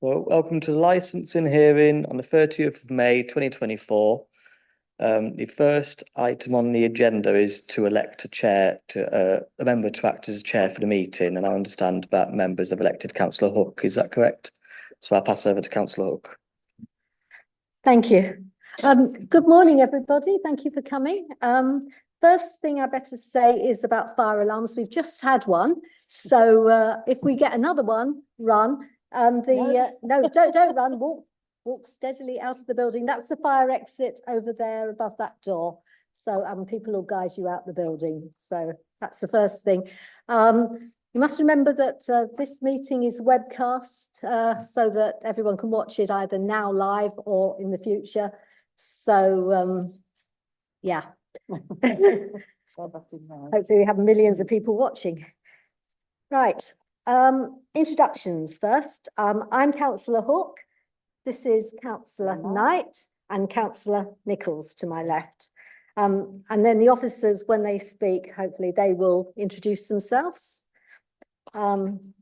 So welcome to the licensing hearing on the 30th of May 2024. The first item on the agenda is to elect a member to act as chair for the meeting, and I understand that members have elected Councillor Hook. Is that correct? So I'll pass over to Councillor Hook. Thank you. Good morning, everybody. Thank you for coming. First thing I better say is about fire alarms. We've just had one, so if we get another one, run. No, don't run. Walk steadily out of the building. That's the fire exit over there above that door. So people will guide you out the building. So that's the first thing. You must remember that this meeting is webcast so that everyone can watch it either now live or in the future. So yeah. Hopefully we have millions of people watching. Right. Introductions first. I'm Councillor Hook. This is Councillor Knight and Councillor Nichols to my left. And then the officers, when they speak, hopefully they will introduce themselves. And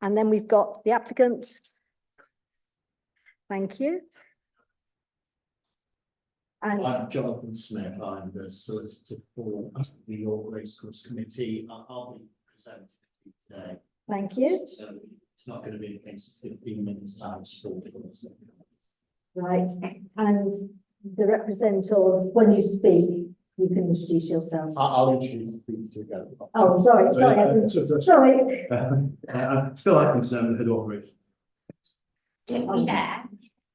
then we've got the applicant. Thank you. And I'm Jonathan Smith. I'm the solicitor for the York Racecourse Committee. I'll be presenting today. Thank you. So it's not going to be a case of 15 minutes time. Right. And the representatives, when you speak, you can introduce yourselves. I'll introduce these two again. Oh, sorry. Sorry. I feel like I'm saying the head operation. Chair,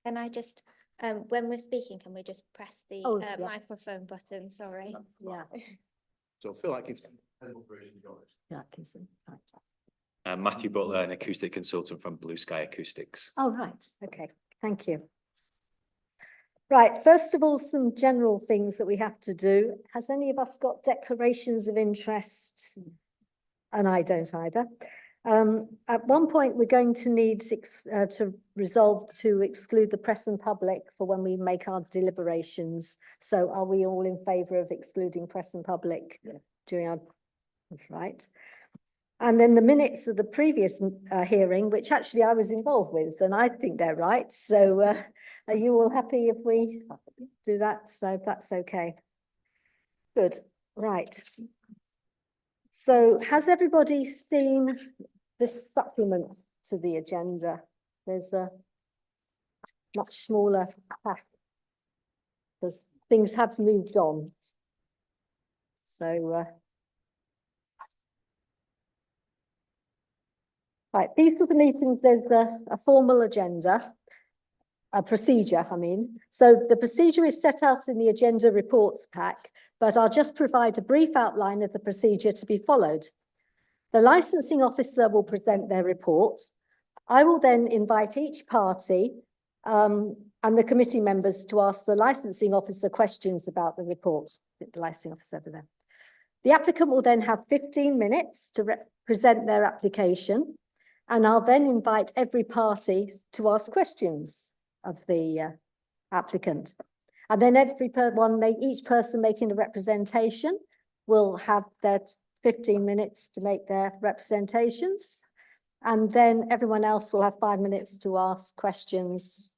can I just, when we're speaking, can we just press the Yes. microphone button? Sorry. Yeah. So I feel like it's head operation. Yeah, I can see. Right. Matthew Butler, an acoustic consultant from Blue Sky Acoustics. Oh, right. Okay. Thank you. Right. First of all, some general things that we have to do. Has any of us got declarations of interest? And I don't either. At one point, we're going to need to resolve to exclude the press and public for when we make our deliberations. So are we all in favour of excluding press and public during our... Right. And then the minutes of the previous hearing, which actually I was involved with, and I think they're right. So are you all happy if we do that? So that's okay. Good. Right. So has everybody seen this supplement to the agenda? There's a much smaller pack because things have moved on. So right, these are the meetings. There's a formal agenda, a procedure, I mean. So the procedure is set out in the agenda reports pack, but I'll just provide a brief outline of the procedure to be followed. The licensing officer will present their report. I will then invite each party and the committee members to ask the licensing officer questions about the report. The licensing officer over there. The applicant will then have 15 minutes to present their application. And I'll then invite every party to ask questions of the applicant. And then each person making a representation will have their 15 minutes to make their representations. And then everyone else will have 5 minutes to ask questions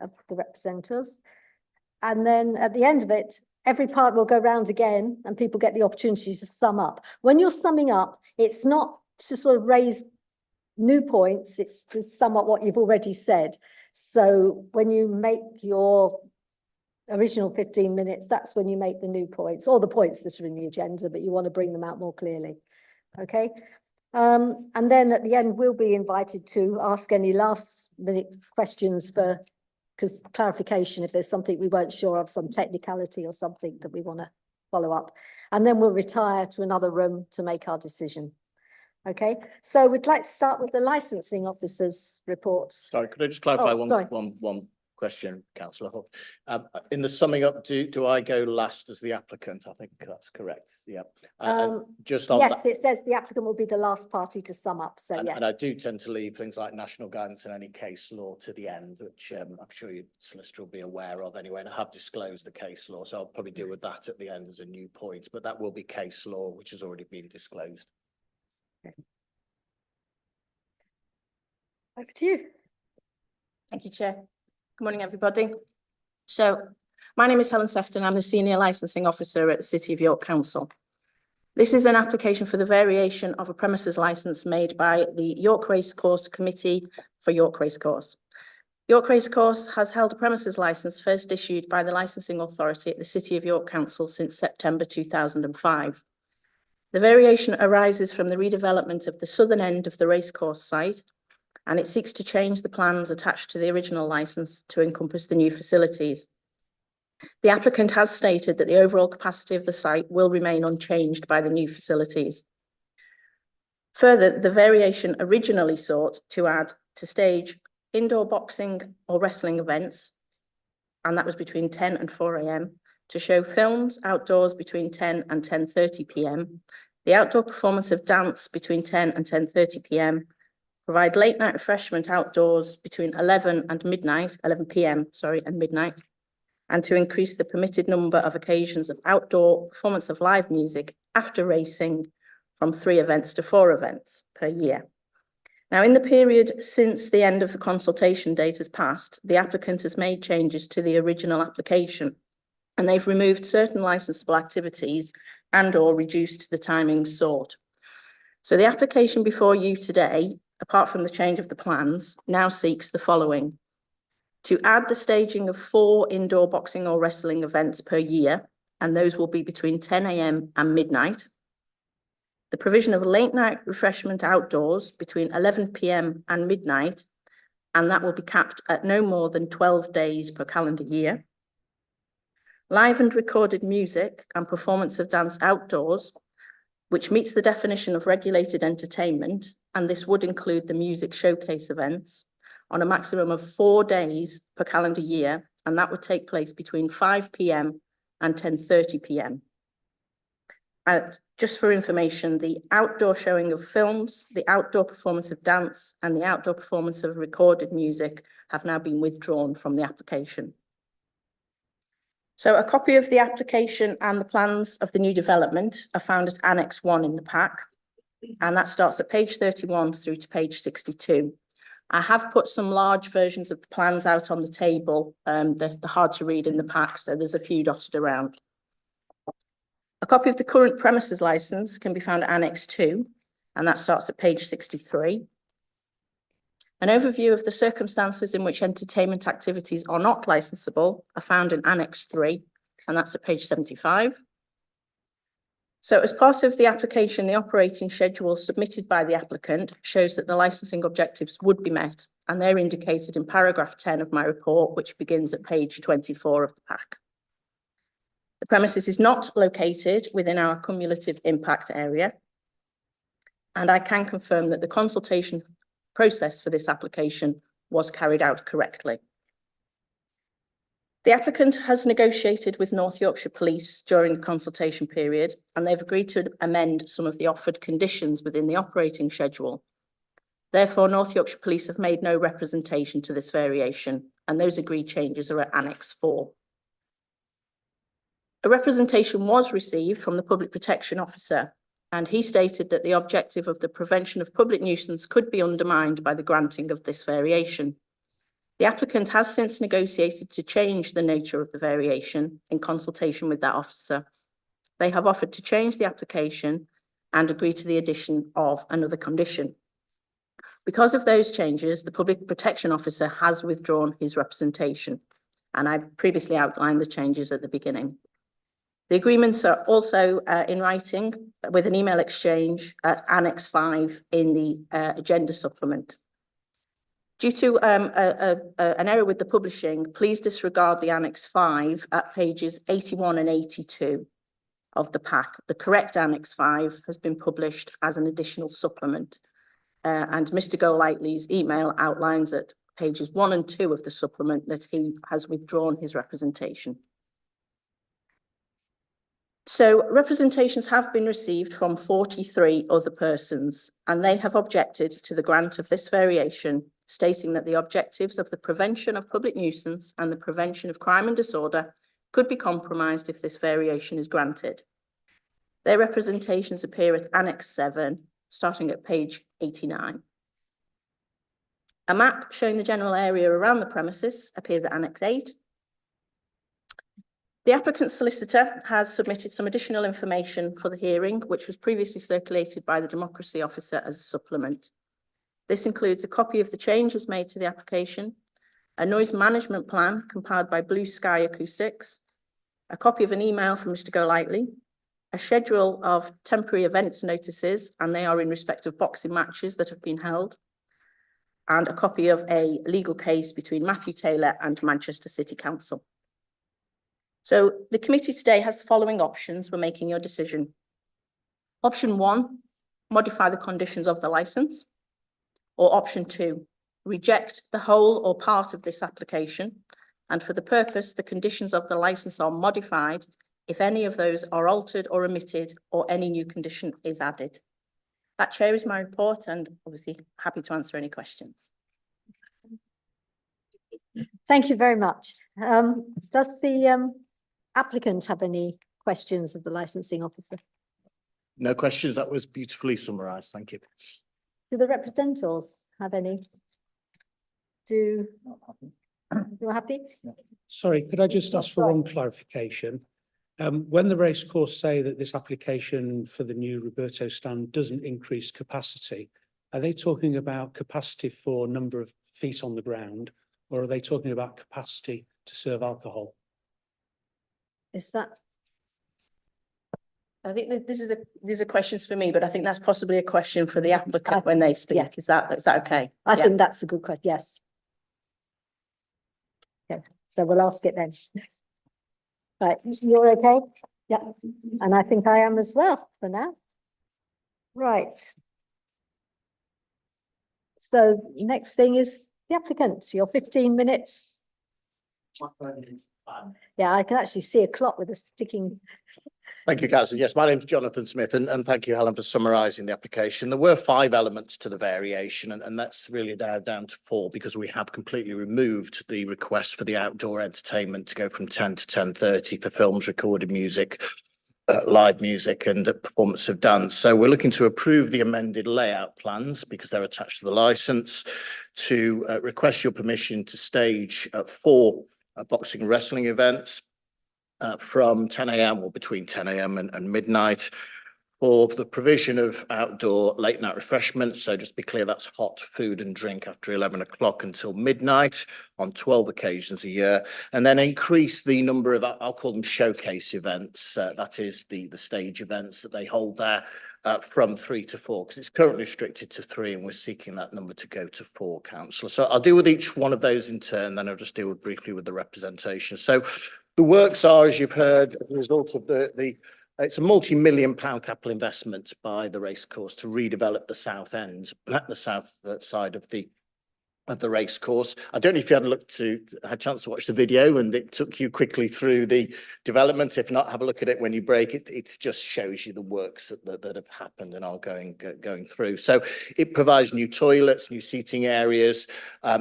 of the representatives. And then at the end of it, every part will go round again and people get the opportunity to sum up. When you're summing up, it's not to sort of raise new points, it's to sum up what you've already said. So when you make your original 15 minutes, that's when you make the new points, or the points that are in the agenda, but you want to bring them out more clearly. Okay. And then at the end, we'll be invited to ask any last minute questions for clarification if there's something we weren't sure of, some technicality or something that we want to follow up. And then we'll retire to another room to make our decision. Okay, so we'd like to start with the licensing officer's report. Sorry, could I just clarify one question, Councillor Hook? In the summing up, do I go last as the applicant? I think that's correct. Yeah. Just on yes, it says the applicant will be the last party to sum up. So yeah. And I do tend to leave things like national guidance and any case law to the end, which I'm sure your solicitor will be aware of anyway. And I have disclosed the case law, so I'll probably deal with that at the end as a new point. But that will be case law, which has already been disclosed. Over to you. Thank you, Chair. Good morning, everybody. So my name is Helen Sefton. I'm the Senior Licensing Officer at the City of York Council. This is an application for the variation of a premises licence made by the York Racecourse Committee for York Racecourse. York Racecourse has held a premises licence first issued by the Licensing Authority at the City of York Council since September 2005. The variation arises from the redevelopment of the southern end of the racecourse site, and it seeks to change the plans attached to the original licence to encompass the new facilities. The applicant has stated that the overall capacity of the site will remain unchanged by the new facilities. Further, the variation originally sought to add to stage indoor boxing or wrestling events, and that was between 10 and 4 a.m, to show films outdoors between 10 and 10:30 p.m, the outdoor performance of dance between 10 and 10:30 p.m, provide late night refreshment outdoors between 11 p.m, and midnight, and to increase the permitted number of occasions of outdoor performance of live music after racing from 3 events to 4 events per year. Now, in the period since the end of the consultation date has passed, the applicant has made changes to the original application, and they've removed certain licensable activities and/or reduced the timings sought. So the application before you today, apart from the change of the plans, now seeks the following: to add the staging of 4 indoor boxing or wrestling events per year, and those will be between 10 a.m. and midnight. The provision of late night refreshment outdoors between 11 p.m. and midnight, and that will be capped at no more than 12 days per calendar year. Live and recorded music and performance of dance outdoors, which meets the definition of regulated entertainment, and this would include the music showcase events, on a maximum of 4 days per calendar year, and that would take place between 5 p.m. and 10:30 p.m. Just for information, the outdoor showing of films, the outdoor performance of dance, and the outdoor performance of recorded music have now been withdrawn from the application. So a copy of the application and the plans of the new development are found at Annex 1 in the pack, and that starts at page 31 through to page 62. I have put some large versions of the plans out on the table. They're hard to read in the pack, so there's a few dotted around. A copy of the current premises licence can be found at Annex 2, and that starts at page 63. An overview of the circumstances in which entertainment activities are not licensable are found in Annex 3, and that's at page 75. So as part of the application, the operating schedule submitted by the applicant shows that the licensing objectives would be met, and they're indicated in paragraph 10 of my report, which begins at page 24 of the pack. The premises is not located within our cumulative impact area, and I can confirm that the consultation process for this application was carried out correctly. The applicant has negotiated with North Yorkshire Police during the consultation period, and they've agreed to amend some of the offered conditions within the operating schedule. Therefore, North Yorkshire Police have made no representation to this variation, and those agreed changes are at Annex 4. A representation was received from the Public Protection Officer, and he stated that the objective of the prevention of public nuisance could be undermined by the granting of this variation. The applicant has since negotiated to change the nature of the variation in consultation with that officer. They have offered to change the application and agree to the addition of another condition. Because of those changes, the Public Protection Officer has withdrawn his representation, and I previously outlined the changes at the beginning. The agreements are also in writing with an email exchange at Annex 5 in the agenda supplement. Due to an error with the publishing, please disregard the Annex 5 at pages 81 and 82 of the pack. The correct Annex 5 has been published as an additional supplement, and Mr. Golightly's email outlines at pages 1 and 2 of the supplement that he has withdrawn his representation. So representations have been received from 43 other persons, and they have objected to the grant of this variation, stating that the objectives of the prevention of public nuisance and the prevention of crime and disorder could be compromised if this variation is granted. Their representations appear at Annex 7, starting at page 89. A map showing the general area around the premises appears at Annex 8. The applicant's solicitor has submitted some additional information for the hearing, which was previously circulated by the Democracy Officer as a supplement. This includes a copy of the changes made to the application, a noise management plan compiled by Blue Sky Acoustics, a copy of an email from Mr. Golightly, a schedule of temporary events notices, and they are in respect of boxing matches that have been held, and a copy of a legal case between Matthew Taylor and Manchester City Council. So the committee today has the following options. We're making your decision. Option 1, modify the conditions of the licence. Or option 2, reject the whole or part of this application. And for the purpose, the conditions of the licence are modified if any of those are altered or omitted or any new condition is added. That, Chair, is my report, and obviously happy to answer any questions. Thank you very much. Does the applicant have any questions of the licensing officer? No questions. That was beautifully summarised. Thank you. Do the representatives have any? You're happy? Sorry, could I just ask for one clarification? When the Racecourse say that this application for the new Roberto stand doesn't increase capacity, are they talking about capacity for number of feet on the ground, or are they talking about capacity to serve alcohol? Is that? I think that these are questions for me, but I think that's possibly a question for the applicant when they speak. Yeah. Is that okay? I Yeah. think that's a good question. Yes. Okay, so we'll ask it then. Right, you're okay? Yeah, and I think I am as well for now. Right. So next thing is the applicant, your 15 minutes. Yeah, I can actually see a clock with a sticking. Thank you, Councillor. Yes, my name's Jonathan Smith, and thank you, Helen, for summarising the application. There were 5 elements to the variation, and that's really now down to 4 because we have completely removed the request for the outdoor entertainment to go from 10 to 10:30 for films, recorded music, live music and performance of dance. So we're looking to approve the amended layout plans because they're attached to the licence, to request your permission to stage 4 boxing and wrestling events from 10 a.m. or between 10 a.m. and midnight, for the provision of outdoor late night refreshments. So just to be clear, that's hot food and drink after 11 o'clock until midnight on 12 occasions a year, and then increase the number of, I'll call them showcase events. That is the stage events that they hold there from 3 to 4, because it's currently restricted to 3 and we're seeking that number to go to 4, Councillor. So I'll deal with each one of those in turn, then I'll just deal briefly with the representation. So the works are, as you've heard, as a result of it's a multi-million-pound capital investment by the Racecourse to redevelop the south end, the south side of the Racecourse. I don't know if you had a chance to watch the video and it took you quickly through the development. If not, have a look at it when you break it. It just shows you the works that have happened and are going through. So it provides new toilets, new seating areas,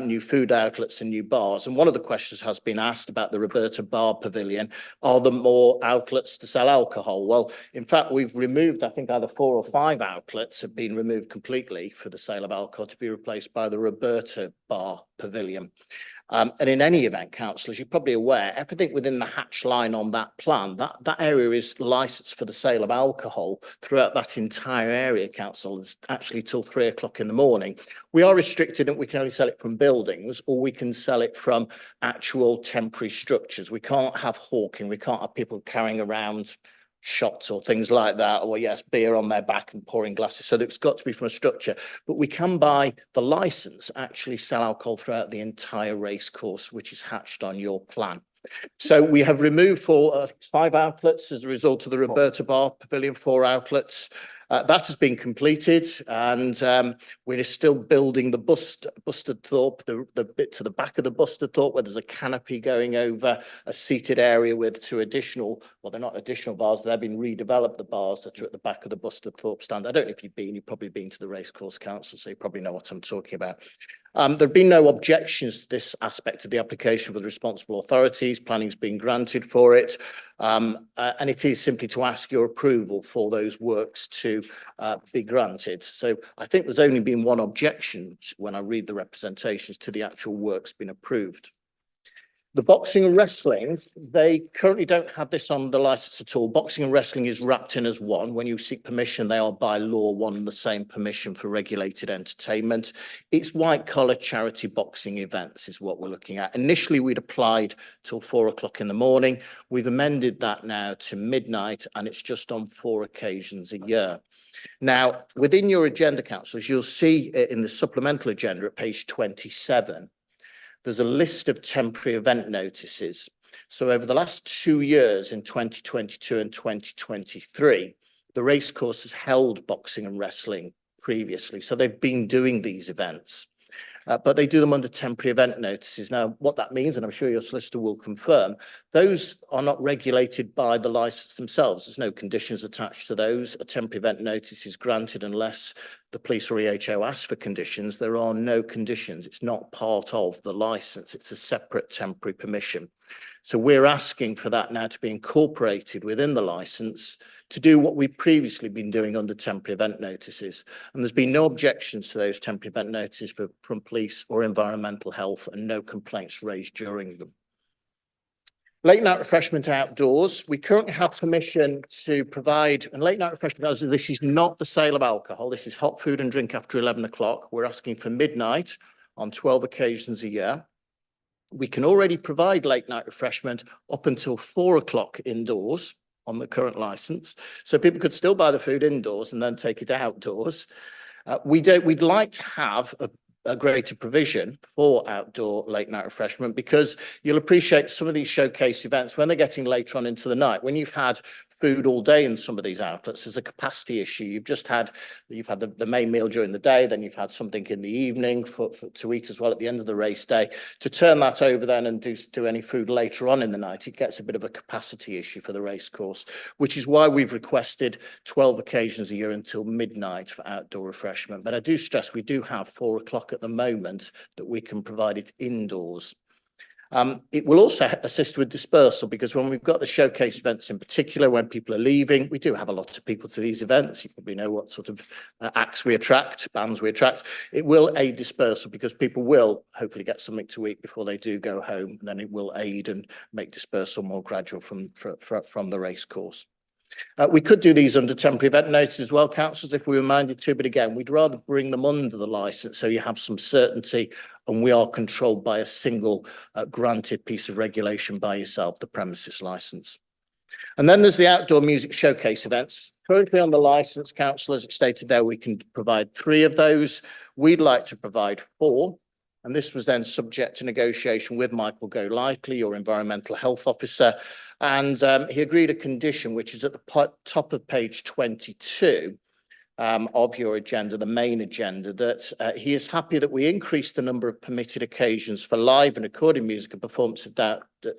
new food outlets and new bars. And one of the questions has been asked about the Roberta Bar Pavilion. Are there more outlets to sell alcohol? Well, in fact, we've removed, I think either 4 or 5 outlets have been removed completely for the sale of alcohol to be replaced by the Roberta Bar Pavilion. And in any event, councillors, you're probably aware, everything within the hatch line on that plan, that area is licensed for the sale of alcohol throughout that entire area, councillors, actually till 3 o'clock in the morning. We are restricted and we can only sell it from buildings, or we can sell it from actual temporary structures. We can't have hawking, we can't have people carrying around shots or things like that, or yes, beer on their back and pouring glasses. So it's got to be from a structure, but we can, by the license, actually sell alcohol throughout the entire racecourse, which is hatched on your plan. So we have removed 5 outlets as a result of the Roberta Bar Pavilion, 4 outlets. That has been completed, and we're still building the Busted Thorpe, the bit to the back of the Busted Thorpe, where there's a canopy going over a seated area with 2 additional, well, they're not additional bars, they've been redeveloped, the bars that are at the back of the Busted Thorpe stand. I don't know if you've probably been to the Racecourse Council, so you probably know what I'm talking about. There have been no objections to this aspect of the application for the responsible authorities. Planning's been granted for it, and it is simply to ask your approval for those works to to be granted. So I think there's only been one objection when I read the representations to the actual works being approved. The boxing and wrestling, they currently don't have this on the license at all. Boxing and wrestling is wrapped in as one. When you seek permission, they are by law one and the same permission for regulated entertainment. It's white collar charity boxing events is what we're looking at. Initially, we'd applied till 4 o'clock in the morning. We've amended that now to midnight, and it's just on 4 occasions a year. Now, within your agenda, councillors, you'll see in the supplemental agenda at page 27, there's a list of temporary event notices. So over the last 2 years, in 2022 and 2023, the Racecourse has held boxing and wrestling previously. So they've been doing these events, but they do them under temporary event notices. Now, what that means, and I'm sure your solicitor will confirm, those are not regulated by the licence themselves. There's no conditions attached to those. A temporary event notice is granted unless the police or EHO ask for conditions. There are no conditions. It's not part of the licence. It's a separate temporary permission. So we're asking for that now to be incorporated within the licence to do what we've previously been doing under temporary event notices. And there's been no objections to those temporary event notices from police or environmental health, and no complaints raised during them. Late night refreshment outdoors. We currently have permission to provide, and late night refreshment outdoors, this is not the sale of alcohol. This is hot food and drink after 11 o'clock. We're asking for midnight on 12 occasions a year. We can already provide late night refreshment up until 4 o'clock indoors on the current licence. So people could still buy the food indoors and then take it outdoors. We'd like to have a greater provision for outdoor late night refreshment, because you'll appreciate some of these showcase events, when they're getting later on into the night, when you've had food all day in some of these outlets, there's a capacity issue. You've had the main meal during the day, then you've had something in the evening to eat as well at the end of the race day. To turn that over then and do any food later on in the night, it gets a bit of a capacity issue for the racecourse, which is why we've requested 12 occasions a year until midnight for outdoor refreshment. But I do stress we do have 4 o'clock at the moment that we can provide it indoors. It will also assist with dispersal, because when we've got the showcase events in particular, when people are leaving, we do have a lot of people to these events. You probably know what sort of acts we attract, bands we attract. It will aid dispersal, because people will hopefully get something to eat before they do go home. And then it will aid and make dispersal more gradual from the racecourse. We could do these under temporary event notice as well, councillors, if we were minded to, but again, we'd rather bring them under the licence so you have some certainty and we are controlled by a single granted piece of regulation by yourself, the premises licence. And then there's the outdoor music showcase events. Currently on the licence, councillors, it's stated there we can provide 3 of those. We'd like to provide 4. And this was then subject to negotiation with Michael Golightly, your environmental health officer. And he agreed a condition, which is at the top of page 22 of your agenda, the main agenda, that he is happy that we increase the number of permitted occasions for live and recorded music and performance of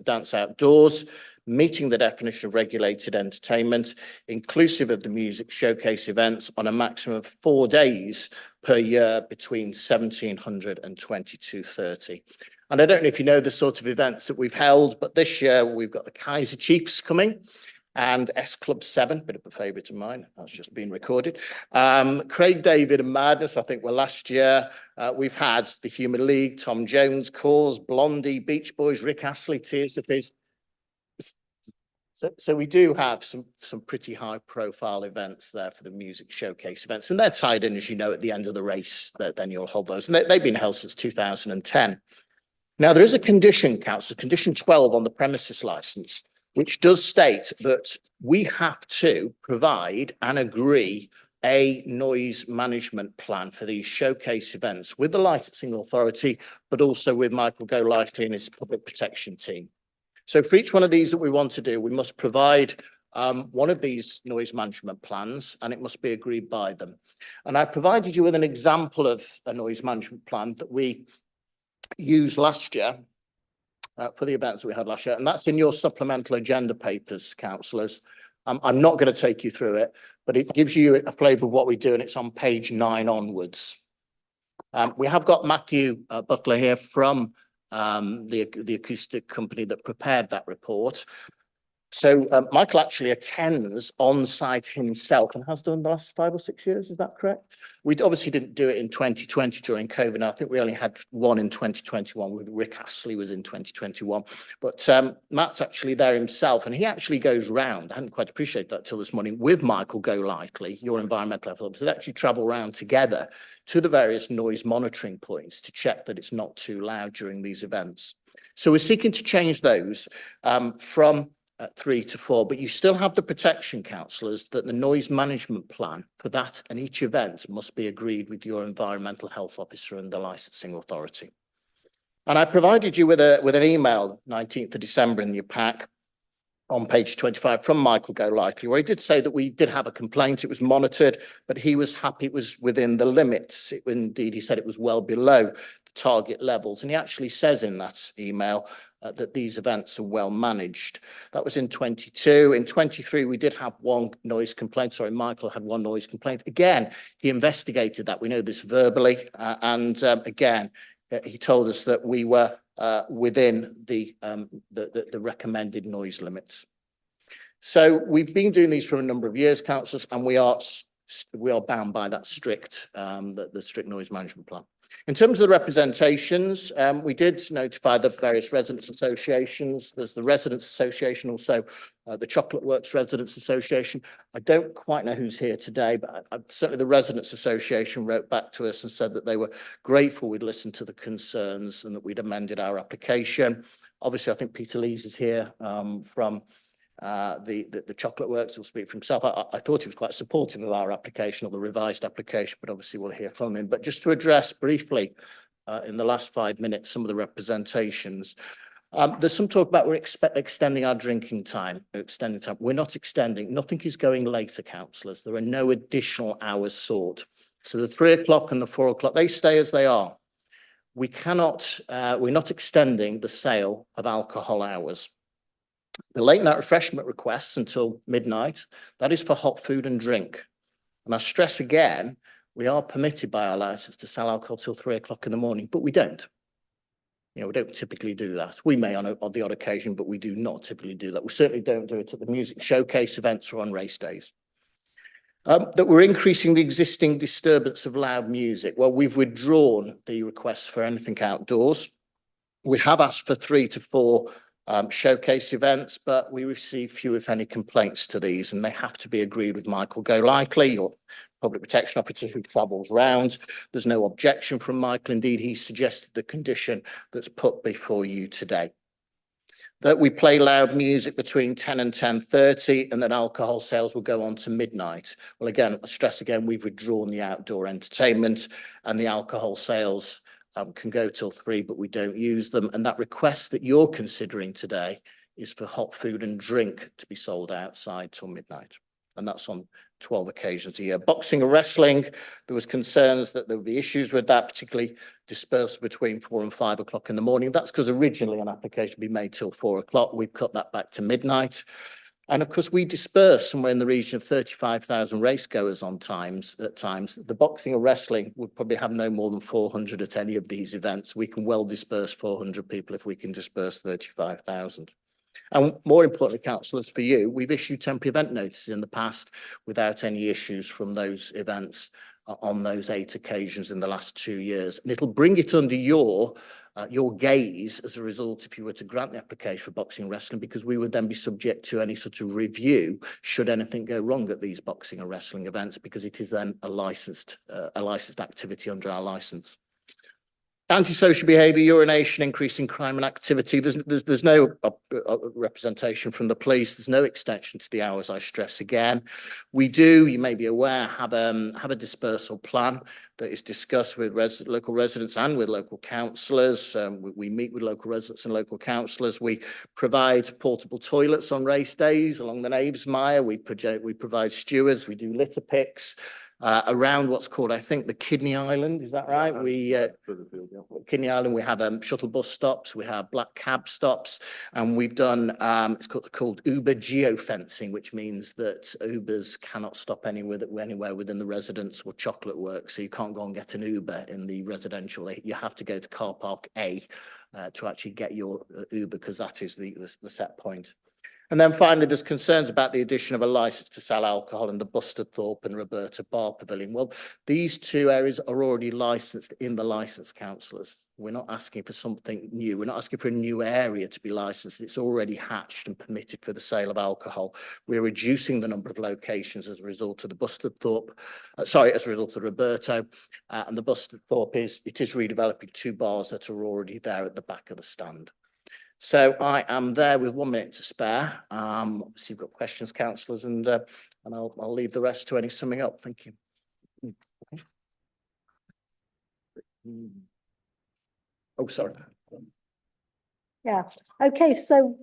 dance outdoors, meeting the definition of regulated entertainment, inclusive of the music showcase events, on a maximum of 4 days per year between 1700 and 2230. And I don't know if you know the sort of events that we've held, but this year we've got the Kaiser Chiefs coming and S Club 7, bit of a favourite of mine, that's just been recorded. Craig David and Madness, I think, were last year. We've had the Human League, Tom Jones, Cause, Blondie, Beach Boys, Rick Astley, Tears for Fears. So we do have some pretty high profile events there for the music showcase events, and they're tied in, as you know, at the end of the race, then you'll hold those. And they've been held since 2010. Now, there is a condition, council, condition 12 on the premises licence, which does state that we have to provide and agree a noise management plan for these showcase events with the licensing authority, but also with Michael Golightly and his public protection team. So for each one of these that we want to do, we must provide one of these noise management plans, and it must be agreed by them. And I provided you with an example of a noise management plan that we used last year for the events that we had last year, and that's in your supplemental agenda papers, councillors. I'm not going to take you through it, but it gives you a flavour of what we do, and it's on page 9 onwards. We have got Matthew Butler here from the acoustic company that prepared that report. So Michael actually attends on site himself and has done the last 5 or 6 years. Is that correct? We obviously didn't do it in 2020 during COVID. And I think we only had one in 2021 with Rick Astley was in 2021. But Matt's actually there himself, and he actually goes round. I hadn't quite appreciated that till this morning with Michael Golightly, your environmental health officer. They actually travel around together to the various noise monitoring points to check that it's not too loud during these events. So we're seeking to change those from 3 to 4, but you still have the protection councillors that the noise management plan for that and each event must be agreed with your environmental health officer and the licensing authority. And I provided you with an email 19th of December in your pack on page 25 from Michael Golightly, where he did say that we did have a complaint, it was monitored, but he was happy it was within the limits. Indeed, he said it was well below the target levels. And he actually says in that email that these events are well managed. That was in 22. In 23, we did have one noise complaint. Sorry, Michael had one noise complaint. Again, he investigated that. We know this verbally. Again, he told us that we were within the recommended noise limits. So we've been doing these for a number of years, councillors, and we are bound by that strict the strict noise management plan. In terms of the representations, we did notify the various residents associations. There's the Residents Association, also the Chocolate Works Residents Association. I don't quite know who's here today, but certainly the Residents Association wrote back to us and said that they were grateful we'd listened to the concerns and that we'd amended our application. Obviously, I think Peter Lees is here from the Chocolate Works. Will speak for himself. I thought he was quite supportive of our application, or the revised application, but obviously we'll hear from him. But just to address briefly in the last 5 minutes some of the representations, there's some talk about we're extending our drinking time. Extending time. We're not extending. Nothing is going later, councillors. There are no additional hours sought. So the 3 o'clock and the 4 o'clock, they stay as they are. We cannot. We're not extending the sale of alcohol hours. The late night refreshment requests until midnight, that is for hot food and drink. And I stress again, we are permitted by our license to sell alcohol till 3 o'clock in the morning, but we don't. We don't typically do that. We may on the odd occasion, but we do not typically do that. We certainly don't do it at the music showcase events or on race days. That we're increasing the existing disturbance of loud music. Well, we've withdrawn the request for anything outdoors. We have asked for 3 to 4 showcase events, but we receive few, if any, complaints to these, and they have to be agreed with Michael Golightly, your public protection officer who travels round. There's no objection from Michael. Indeed, he suggested the condition that's put before you today. That we play loud music between 10 and 10:30, and that alcohol sales will go on to midnight. Well, again, I stress again, we've withdrawn the outdoor entertainment, and the alcohol sales can go till 3, but we don't use them. And that request that you're considering today is for hot food and drink to be sold outside till midnight. And that's on 12 occasions a year. Boxing and wrestling, there was concerns that there would be issues with that, particularly dispersed between 4 and 5 o'clock in the morning. That's because originally an application would be made till 4 o'clock. We've cut that back to midnight. And of course, we disperse somewhere in the region of 35,000 racegoers at times. The boxing or wrestling would probably have no more than 400 at any of these events. We can well disperse 400 people if we can disperse 35,000. And more importantly, councillors, for you, we've issued temporary event notices in the past without any issues from those events on those 8 occasions in the last 2 years. And it'll bring it under your gaze as a result if you were to grant the application for boxing and wrestling, because we would then be subject to any sort of review should anything go wrong at these boxing and wrestling events, because it is then a licensed activity under our license. Antisocial behaviour, urination, increasing crime and activity. There's no representation from the police. There's no extension to the hours, I stress again. We do, you may be aware, have a dispersal plan that is discussed with local residents and with local councillors. We meet with local residents and local councillors. We provide portable toilets on race days along the Knavesmire. We provide stewards. We do litter picks. Around what's called, I think, the Kidney Island, is that right? Kidney Island, we have shuttle bus stops, we have black cab stops, and we've done, it's called Uber geofencing, which means that Ubers cannot stop anywhere within the residence or Chocolate Works, so you can't go and get an Uber in the residential. You have to go to car park A to actually get your Uber, because that is the set point. And then finally, there's concerns about the addition of a licence to sell alcohol in the Bustard and Roberta Bar Pavilion. Well, these two areas are already licensed in the licence councillors. We're not asking for something new. We're not asking for a new area to be licensed. It's already hatched and permitted for the sale of alcohol. We're reducing the number of locations as a result of the as a result of Roberto. And the Bustard is redeveloping two bars that are already there at the back of the stand. So I am there with 1 minute to spare. Obviously, you've got questions, councillors, and I'll leave the rest to any summing up. Thank you. Oh, sorry. Yeah, okay, so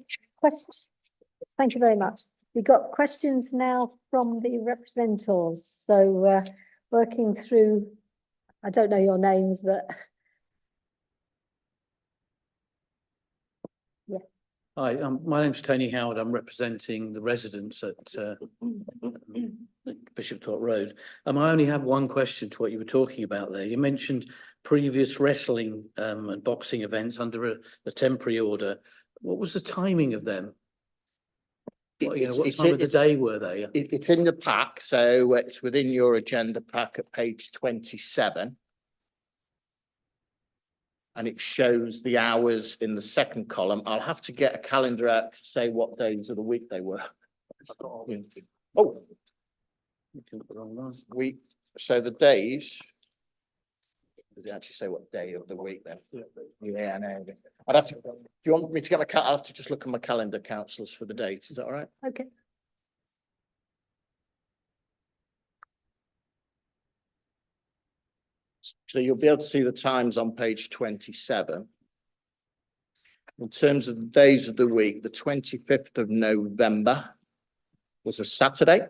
thank you very much. We've got questions now from the representatives. So working through, I don't know your names, but Hi, my name's Tony Howard. I'm representing the residents at Bishop Court Road. I only have one question to what you were talking about there. You mentioned previous wrestling and boxing events under a temporary order. What was the timing of them? What time of the day were they? It's in the pack, so it's within your agenda pack at page 27. And it shows the hours in the second column. I'll have to get a calendar out to say what days of the week they were. Oh, week. So the days. Does it actually say what day of the week then? Yeah, no. I'd have to. Do you want me to get my? I'll have to just look at my calendar, councillors, for the date. Is that all right? okay. So you'll be able to see the times on page 27. In terms of the days of the week, the 25th of November was a Saturday.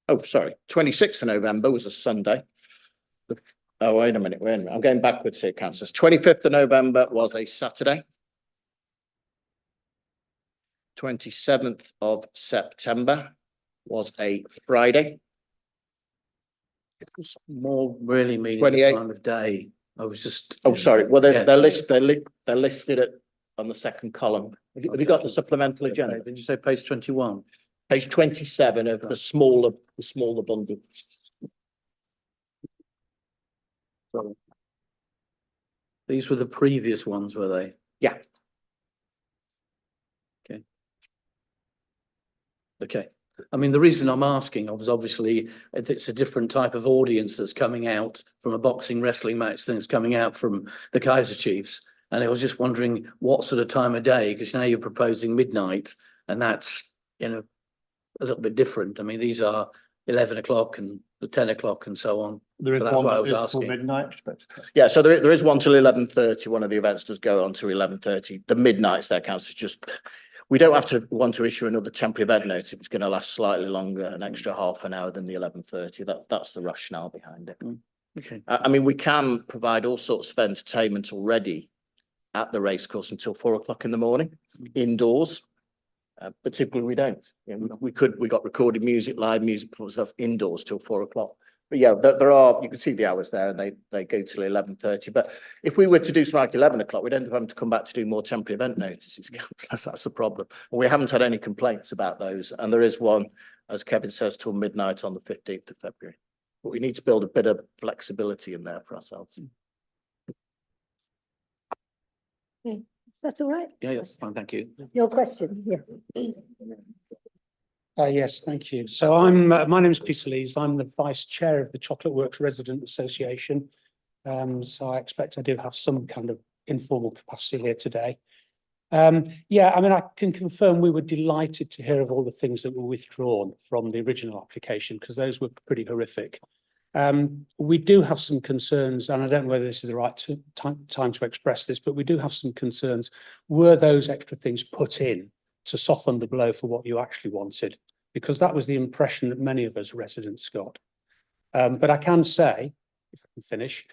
Oh, sorry, 26th of November was a Sunday. Oh, wait a minute, I'm going backwards here, councillors. 25th of November was a Saturday. 27th of September was a Friday. It was more really meaning the 28. time of day. I was just. Oh, sorry. Well, they're Yeah. listed on the second column. Have you got the supplemental agenda? Did you say page 21? Page 27 of the smaller bundle. Sorry. These were the previous ones, were they? Yeah. Okay. I mean, the reason I'm asking is obviously it's a different type of audience that's coming out from a boxing wrestling match than it's coming out from the Kaiser Chiefs. And I was just wondering what sort of time of day, because now you're proposing midnight, and that's, a little bit different. I mean, these are 11 o'clock and the 10 o'clock and so on. There is So that's why I one was that is till asking. midnight. Yeah, so there is one till 11:30. One of the events does go on to 11:30. The midnights there counts as just. We don't have to want to issue another temporary event notice. It's going to last slightly longer, an extra half an hour than the 11:30. That's the rationale behind it. Okay. I mean, we can provide all sorts of entertainment already at the racecourse until 4 o'clock in the morning, indoors. But typically we don't. We got recorded music, live music, that's indoors till 4 o'clock. But yeah, there are, you can see the hours there, and they go till 11:30. But if we were to do something like 11 o'clock, we'd end up having to come back to do more temporary event notices. That's the problem. And we haven't had any complaints about those. And there is one, as Kevin says, till midnight on the 15th of February. But we need to build a bit of flexibility in there for ourselves. That's all right. Yeah, that's fine. Thank you. Your question, yeah. Yes, thank you. So my name is Peter Lees. I'm the Vice Chair of the Chocolate Works Resident Association. So I expect I do have some kind of informal capacity here today. Yeah, I mean, I can confirm we were delighted to hear of all the things that were withdrawn from the original application, because those were pretty horrific. We do have some concerns, and I don't know whether this is the right time to express this, but we do have some concerns. Were those extra things put in to soften the blow for what you actually wanted? Because that was the impression that many of us residents got. But I can say, if I can finish,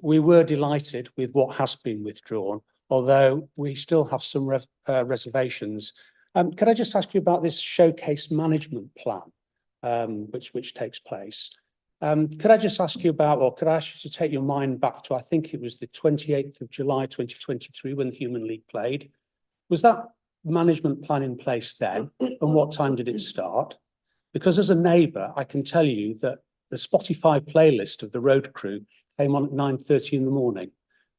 we were delighted with what has been withdrawn, although we still have some reservations. Could I just ask you about this showcase management plan, which takes place? Could I just ask you about, or could I ask you to take your mind back to, I think it was the 28th of July 2023 when the Human League played. Was that management plan in place then? And what time did it start? Because as a neighbour, I can tell you that the Spotify playlist of the road crew came on at 9:30 in the morning.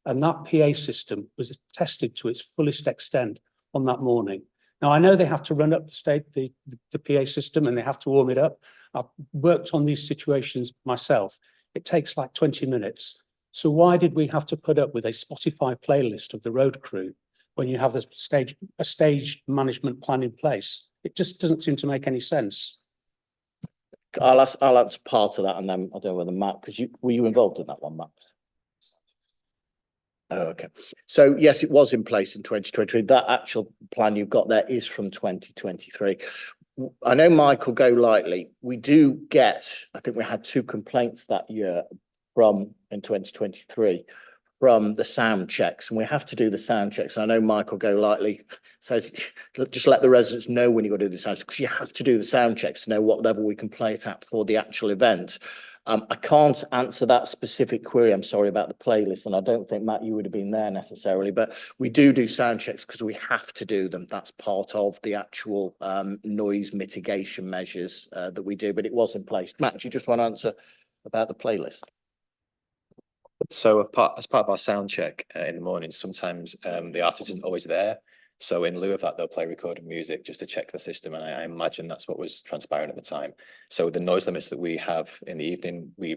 And that PA system was tested to its fullest extent on that morning. Now, I know they have to run up the PA system and they have to warm it up. I've worked on these situations myself. It takes like 20 minutes. So why did we have to put up with a Spotify playlist of the road crew when you have a staged management plan in place? It just doesn't seem to make any sense. I'll answer part of that, and then I don't know whether Matt, because were you involved in that one, Matt? Oh, okay. So yes, it was in place in 2023. That actual plan you've got there is from 2023. I know Michael go lightly. We do get, I think we had 2 complaints that year in 2023 from the sound checks, and we have to do the sound checks. I know Michael go lightly says, just let the residents know when you got to do the sound checks, because you have to do the sound checks to know what level we can play it at for the actual event. I can't answer that specific query. I'm sorry about the playlist, and I don't think, Matt, you would have been there necessarily, but we do sound checks because we have to do them. That's part of the actual noise mitigation measures that we do, but it was in place. Matt, do you just want to answer about the playlist? So as part of our sound check in the morning, sometimes the artist isn't always there. So in lieu of that, they'll play recorded music just to check the system. And I imagine that's what was transpiring at the time. So the noise limits that we have in the evening, we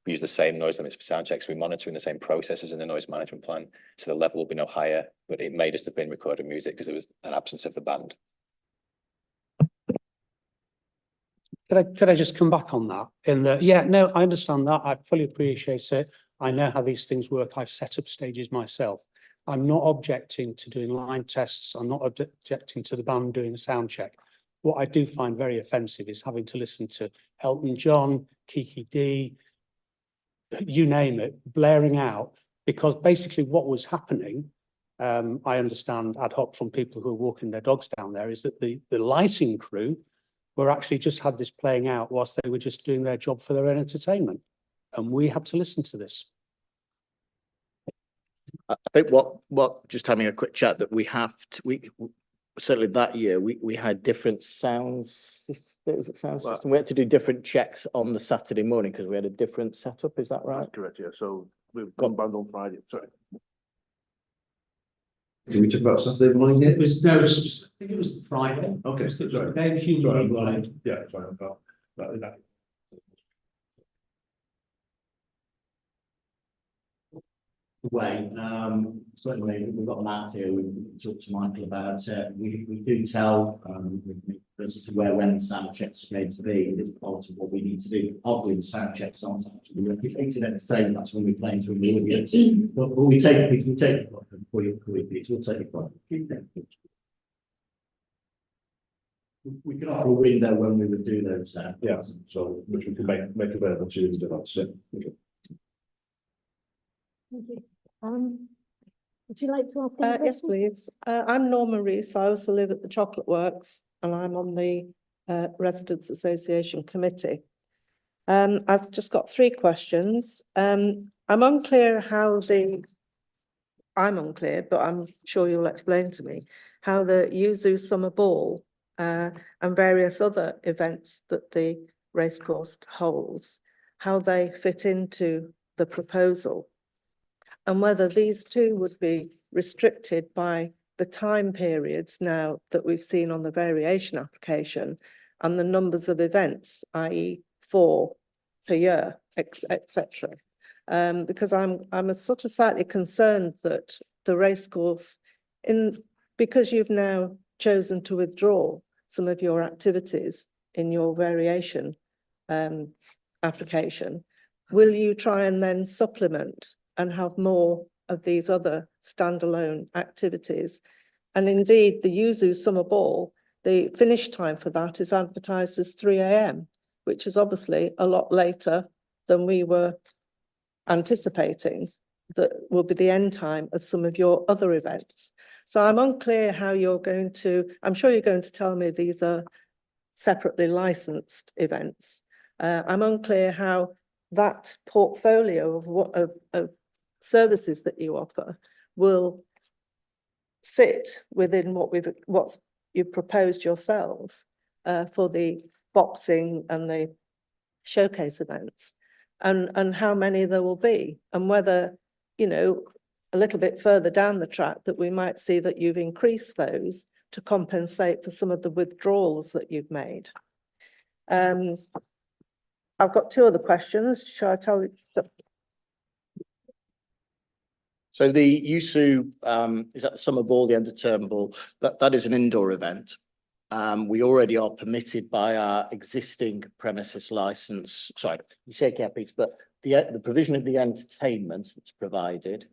use the same noise limits for sound checks. We monitor in the same processes in the noise management plan. So the level will be no higher, but it may just have been recorded music because it was an absence of the band. Could I just come back on that? Yeah, no, I understand that. I fully appreciate it. I know how these things work. I've set up stages myself. I'm not objecting to doing line tests. I'm not objecting to the band doing a sound check. What I do find very offensive is having to listen to Elton John, Kiki D, you name it, blaring out, because basically what was happening, I understand ad hoc from people who are walking their dogs down there, is that the lighting crew were actually just had this playing out whilst they were just doing their job for their own entertainment. And we had to listen to this. I think what just having a quick chat that we have to, we certainly that year we had different sound system. We had to do different checks on the Saturday morning because we had a different setup. Is that right? That's correct, yeah. So we've gone band on Friday. Sorry. Did we talk about Saturday morning yet? I think it was Friday. Okay, sorry. Very human blind. Yeah, sorry. That. Way. Certainly we've got Matt here, we talked to Michael about we do tell as to when the sound checks are going to be. It's part of what we need to do. Obviously the sound checks aren't actually replicated at the same, that's when we play to the audience. But we take it before you repeat, we'll take it from we can offer a window when we would do those yeah, so which we can make available to the device. Yeah. Okay. Thank you. Would you like to ask? any Yes, questions? please. I'm Norma Rees. I also live at the Chocolate Works and I'm on the Residents Association Committee. I've just got 3 questions. I'm unclear I'm unclear, but I'm sure you'll explain to me how the Yuzu Summer Ball and various other events that the Racecourse holds, how they fit into the proposal, and whether these 2 would be restricted by the time periods now that we've seen on the variation application and the numbers of events, i.e. 4 per year, etc. Because I'm a sort of slightly concerned that the Racecourse, because you've now chosen to withdraw some of your activities in your variation application, will you try and then supplement and have more of these other standalone activities? And indeed, the Yuzu Summer Ball, the finish time for that is advertised as 3 AM, which is obviously a lot later than we were anticipating that will be the end time of some of your other events. So I'm unclear how you're going to, I'm sure you're going to tell me these are separately licensed events. I'm unclear how that portfolio of services that you offer will sit within what's you've proposed yourselves for the boxing and the showcase events, and how many there will be, and whether, you know, a little bit further down the track that we might see that you've increased those to compensate for some of the withdrawals that you've made. I've got two other questions. Shall I tell you? So the USU, is that the summer ball, the end of term ball? That is an indoor event. We already are permitted by our existing premises license. Sorry, you shake your head, Peter, but the provision of the entertainment that's provided.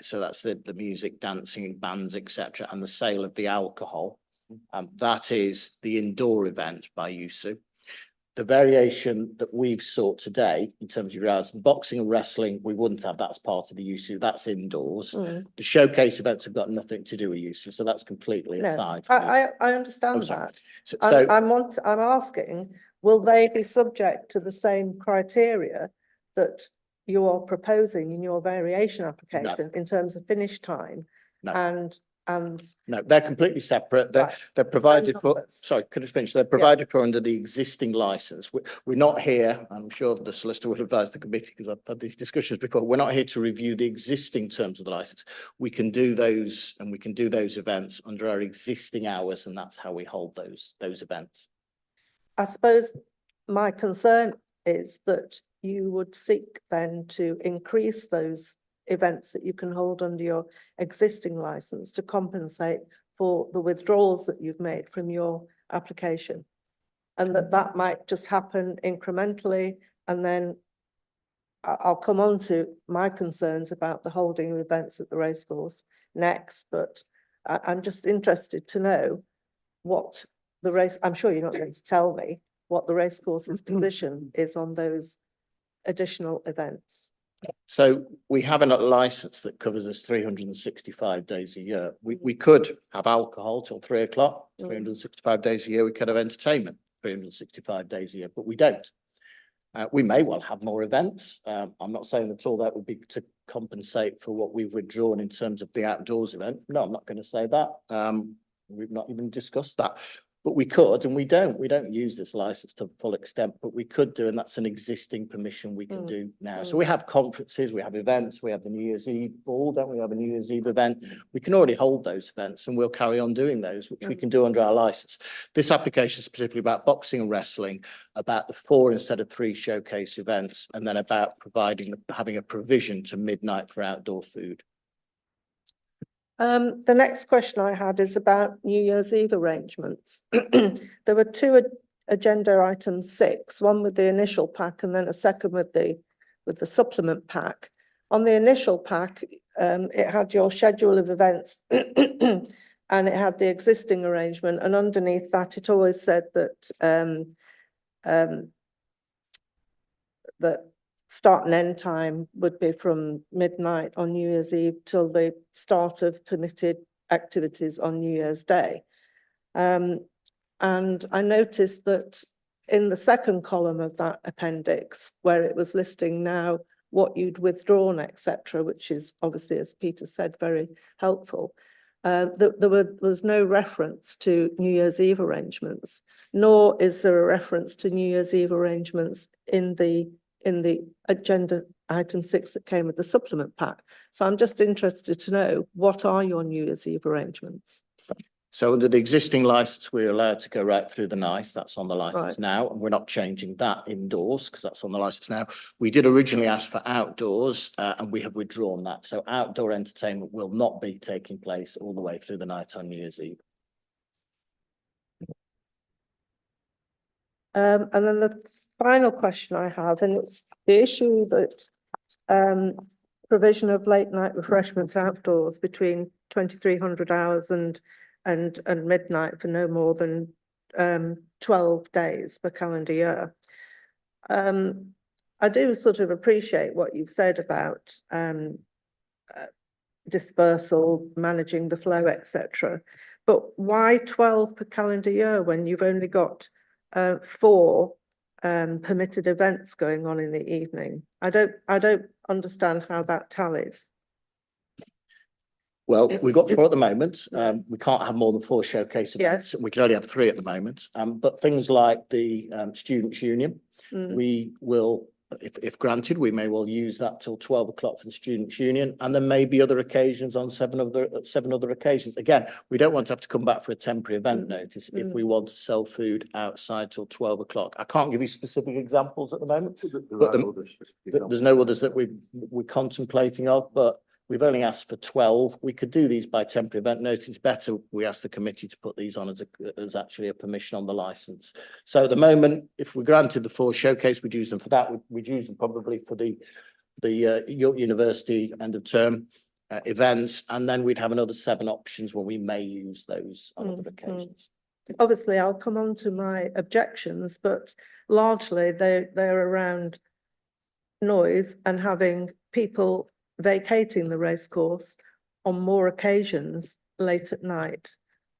So that's the music, dancing, bands, etc., and the sale of the alcohol. That is the indoor event by USU. The variation that we've sought today in terms of your hours, boxing and wrestling, we wouldn't have. That's part of the USU. That's indoors. The showcase events have got nothing to do with USU, so that's completely aside. I understand that. So, I'm asking, will they be subject to the same criteria that you are proposing in your variation application in terms of finish time? No. And no, they're completely separate. They're provided for. Sorry, could I finish? They're provided for under the existing license. We're not here. I'm sure the solicitor would advise the committee, because I've had these discussions before. We're not here to review the existing terms of the license. We can do those, and we can do those events under our existing hours, and that's how we hold those events. I suppose my concern is that you would seek then to increase those events that you can hold under your existing license to compensate for the withdrawals that you've made from your application, and that might just happen incrementally. And then I'll come on to my concerns about the holding of events at the racecourse next, but I'm just interested to know what the race, I'm sure you're not going to tell me what the racecourse's position is on those additional events. So we have a license that covers us 365 days a year. We could have alcohol till 3 o'clock, 365 days a year. We could have entertainment 365 days a year, but we don't. We may well have more events. I'm not saying that all that would be to compensate for what we've withdrawn in terms of the outdoors event. No, I'm not going to say that. We've not even discussed that. But we could, and we don't. We don't use this license to the full extent, but we could do, and that's an existing permission we can do now. So we have conferences, we have events, we have the New Year's Eve ball, don't we? Have a New Year's Eve event. We can already hold those events, and we'll carry on doing those, which we can do under our license. This application is specifically about boxing and wrestling, about the 4 instead of 3 showcase events, and then about having a provision to midnight for outdoor food. The next question I had is about New Year's Eve arrangements. There were 2 agenda items 6, one with the initial pack and then a second with the supplement pack. On the initial pack, it had your schedule of events and it had the existing arrangement, and underneath that it always said that that start and end time would be from midnight on New Year's Eve till the start of permitted activities on New Year's Day. And I noticed that in the second column of that appendix, where it was listing now what you'd withdrawn, etc., which is obviously, as Peter said, very helpful, there was no reference to New Year's Eve arrangements, nor is there a reference to New Year's Eve arrangements in the agenda item 6 that came with the supplement pack. So I'm just interested to know, what are your New Year's Eve arrangements? So under the existing license, we're allowed to go right through the night. That's on the license now, and we're not changing that indoors because that's on the license now. We did originally ask for outdoors, and we have withdrawn that. So outdoor entertainment will not be taking place all the way through the night on New Year's Eve. And then the final question I have, and it's the issue that provision of late night refreshments outdoors between 2300 hours and midnight for no more than 12 days per calendar year. I do sort of appreciate what you've said about dispersal, managing the flow, etc. But why 12 per calendar year when you've only got 4 permitted events going on in the evening? I don't understand how that tallies. Well, we've got 4 at the moment. We can't have more than 4 showcase events. Yes. We can only have 3 at the moment. But things like the Students' Union, we will, if granted, we may well use that till 12 o'clock for the Students' Union. And there may be other occasions on 7 other occasions. Again, we don't want to have to come back for a temporary event notice if we want to sell food outside till 12 o'clock. I can't give you specific examples at the moment, but there's no others that we're contemplating of, but we've only asked for 12. We could do these by temporary event notice. Better, we ask the committee to put these on as actually a permission on the licence. So at the moment, if we granted the 4 showcase, we'd use them for that. We'd use them probably for the York University end of term events, and then we'd have another 7 options where we may use those on other occasions. Obviously, I'll come on to my objections, but largely they're around noise and having people vacating the racecourse on more occasions late at night.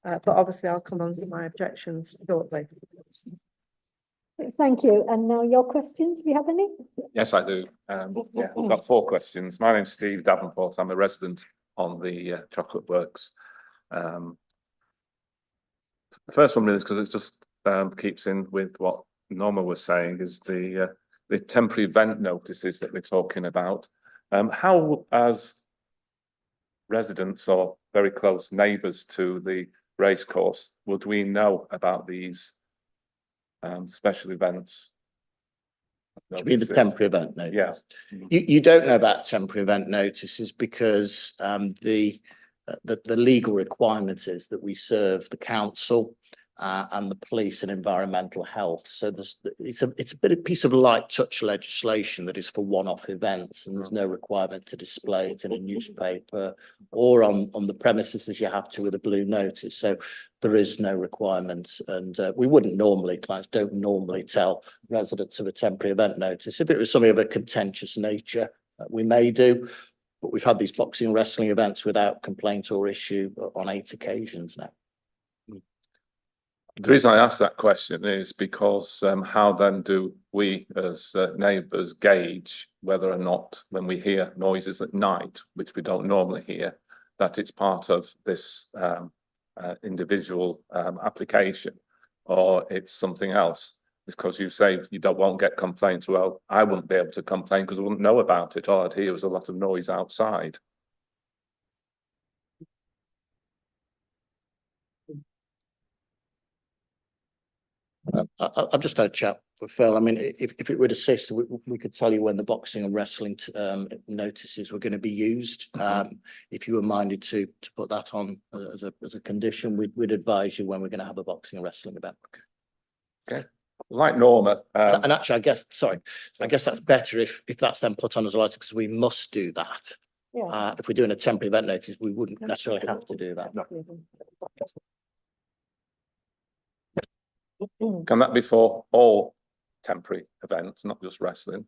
But obviously I'll come on to my objections shortly. Thank you. And now your questions, do you have any? Yes, I do. Yeah, I've got 4 questions. My name's Steve Davenport. I'm a resident on the Chocolate Works. The first one is because it just keeps in with what Norma was saying, is the temporary event notices that we're talking about. How, as residents or very close neighbours to the racecourse, would we know about these special events? Do you mean the temporary event notice? Yeah. You don't know about temporary event notices because the legal requirement is that we serve the council and the police and environmental health. So it's a bit of piece of light touch legislation that is for one-off events, and there's no requirement to display it in a newspaper or on the premises as you have to with a blue notice. So there is no requirement, and we wouldn't normally, clients don't normally tell residents of a temporary event notice. If it was something of a contentious nature, we may do, but we've had these boxing wrestling events without complaint or issue on 8 occasions now. The reason I asked that question is because how then do we as neighbours gauge whether or not, when we hear noises at night, which we don't normally hear, that it's part of this individual application, or it's something else? Because you say you won't get complaints. Well, I wouldn't be able to complain because I wouldn't know about it. All I'd hear was a lot of noise outside. I've just had a chat with Phil. I mean, if it would assist, we could tell you when the boxing and wrestling notices were going to be used. If you were minded to put that on as a condition, we'd advise you when we're going to have a boxing and wrestling event. Okay. Like Norma. And actually, I guess that's better if that's then put on as a license, because we must do that. Yeah. If we're doing a temporary event notice, we wouldn't necessarily have to do that. Can that be for all temporary events, not just wrestling?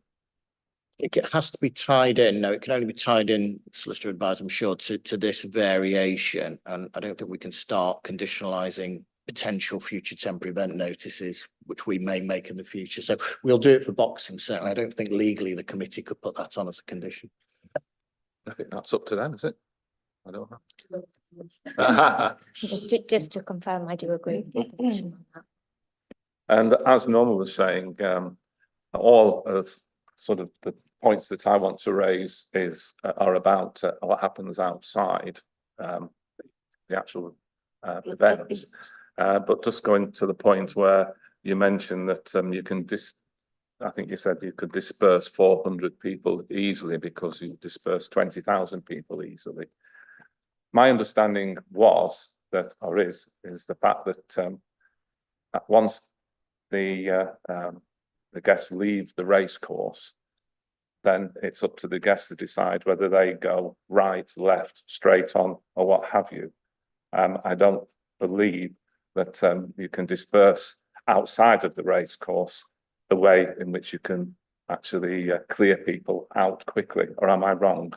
It has to be tied in. No, it can only be tied in, solicitor advised, I'm sure, to this variation. And I don't think we can start conditionalising potential future temporary event notices, which we may make in the future. So we'll do it for boxing, certainly. I don't think legally the committee could put that on as a condition. I think that's up to them, is it? I don't know. Just to confirm, I do agree with the position on that. And as Norma was saying, all of sort of the points that I want to raise are about what happens outside the actual events. But just going to the point where you mentioned that you can I think you said you could disperse 400 people easily because you disperse 20,000 people easily. My understanding was that, or is the fact that once the guests leave the racecourse, then it's up to the guests to decide whether they go right, left, straight on, or what have you. I don't believe that you can disperse outside of the racecourse the way in which you can actually clear people out quickly, or am I wrong?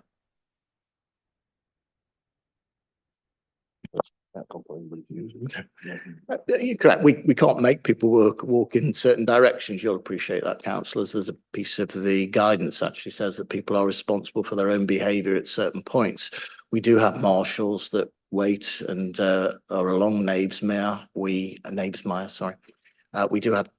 You're correct. We can't make people walk in certain directions. You'll appreciate that, councillors. There's a piece of the guidance actually says that people are responsible for their own behaviour at certain points. We do have marshals that wait and are along Knavesmire, sorry. We do have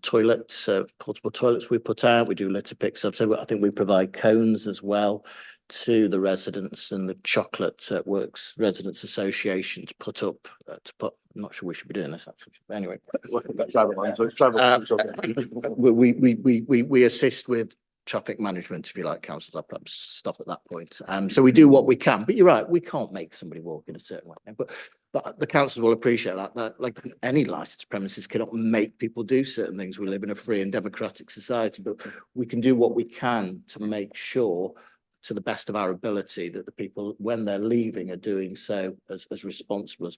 toilets, portable toilets we put out. We do litter picks up. So I think we provide cones as well to the residents, and the Chocolate Works Residents Association to put up. I'm not sure we should be doing this actually. But anyway, we assist with traffic management, if you like, councils. I'll perhaps stop at that point. So we do what we can, but you're right, we can't make somebody walk in a certain way. But the councils will appreciate that like any licensed premises cannot make people do certain things. We live in a free and democratic society, but we can do what we can to make sure, to the best of our ability, that the people, when they're leaving, are doing so as responsible as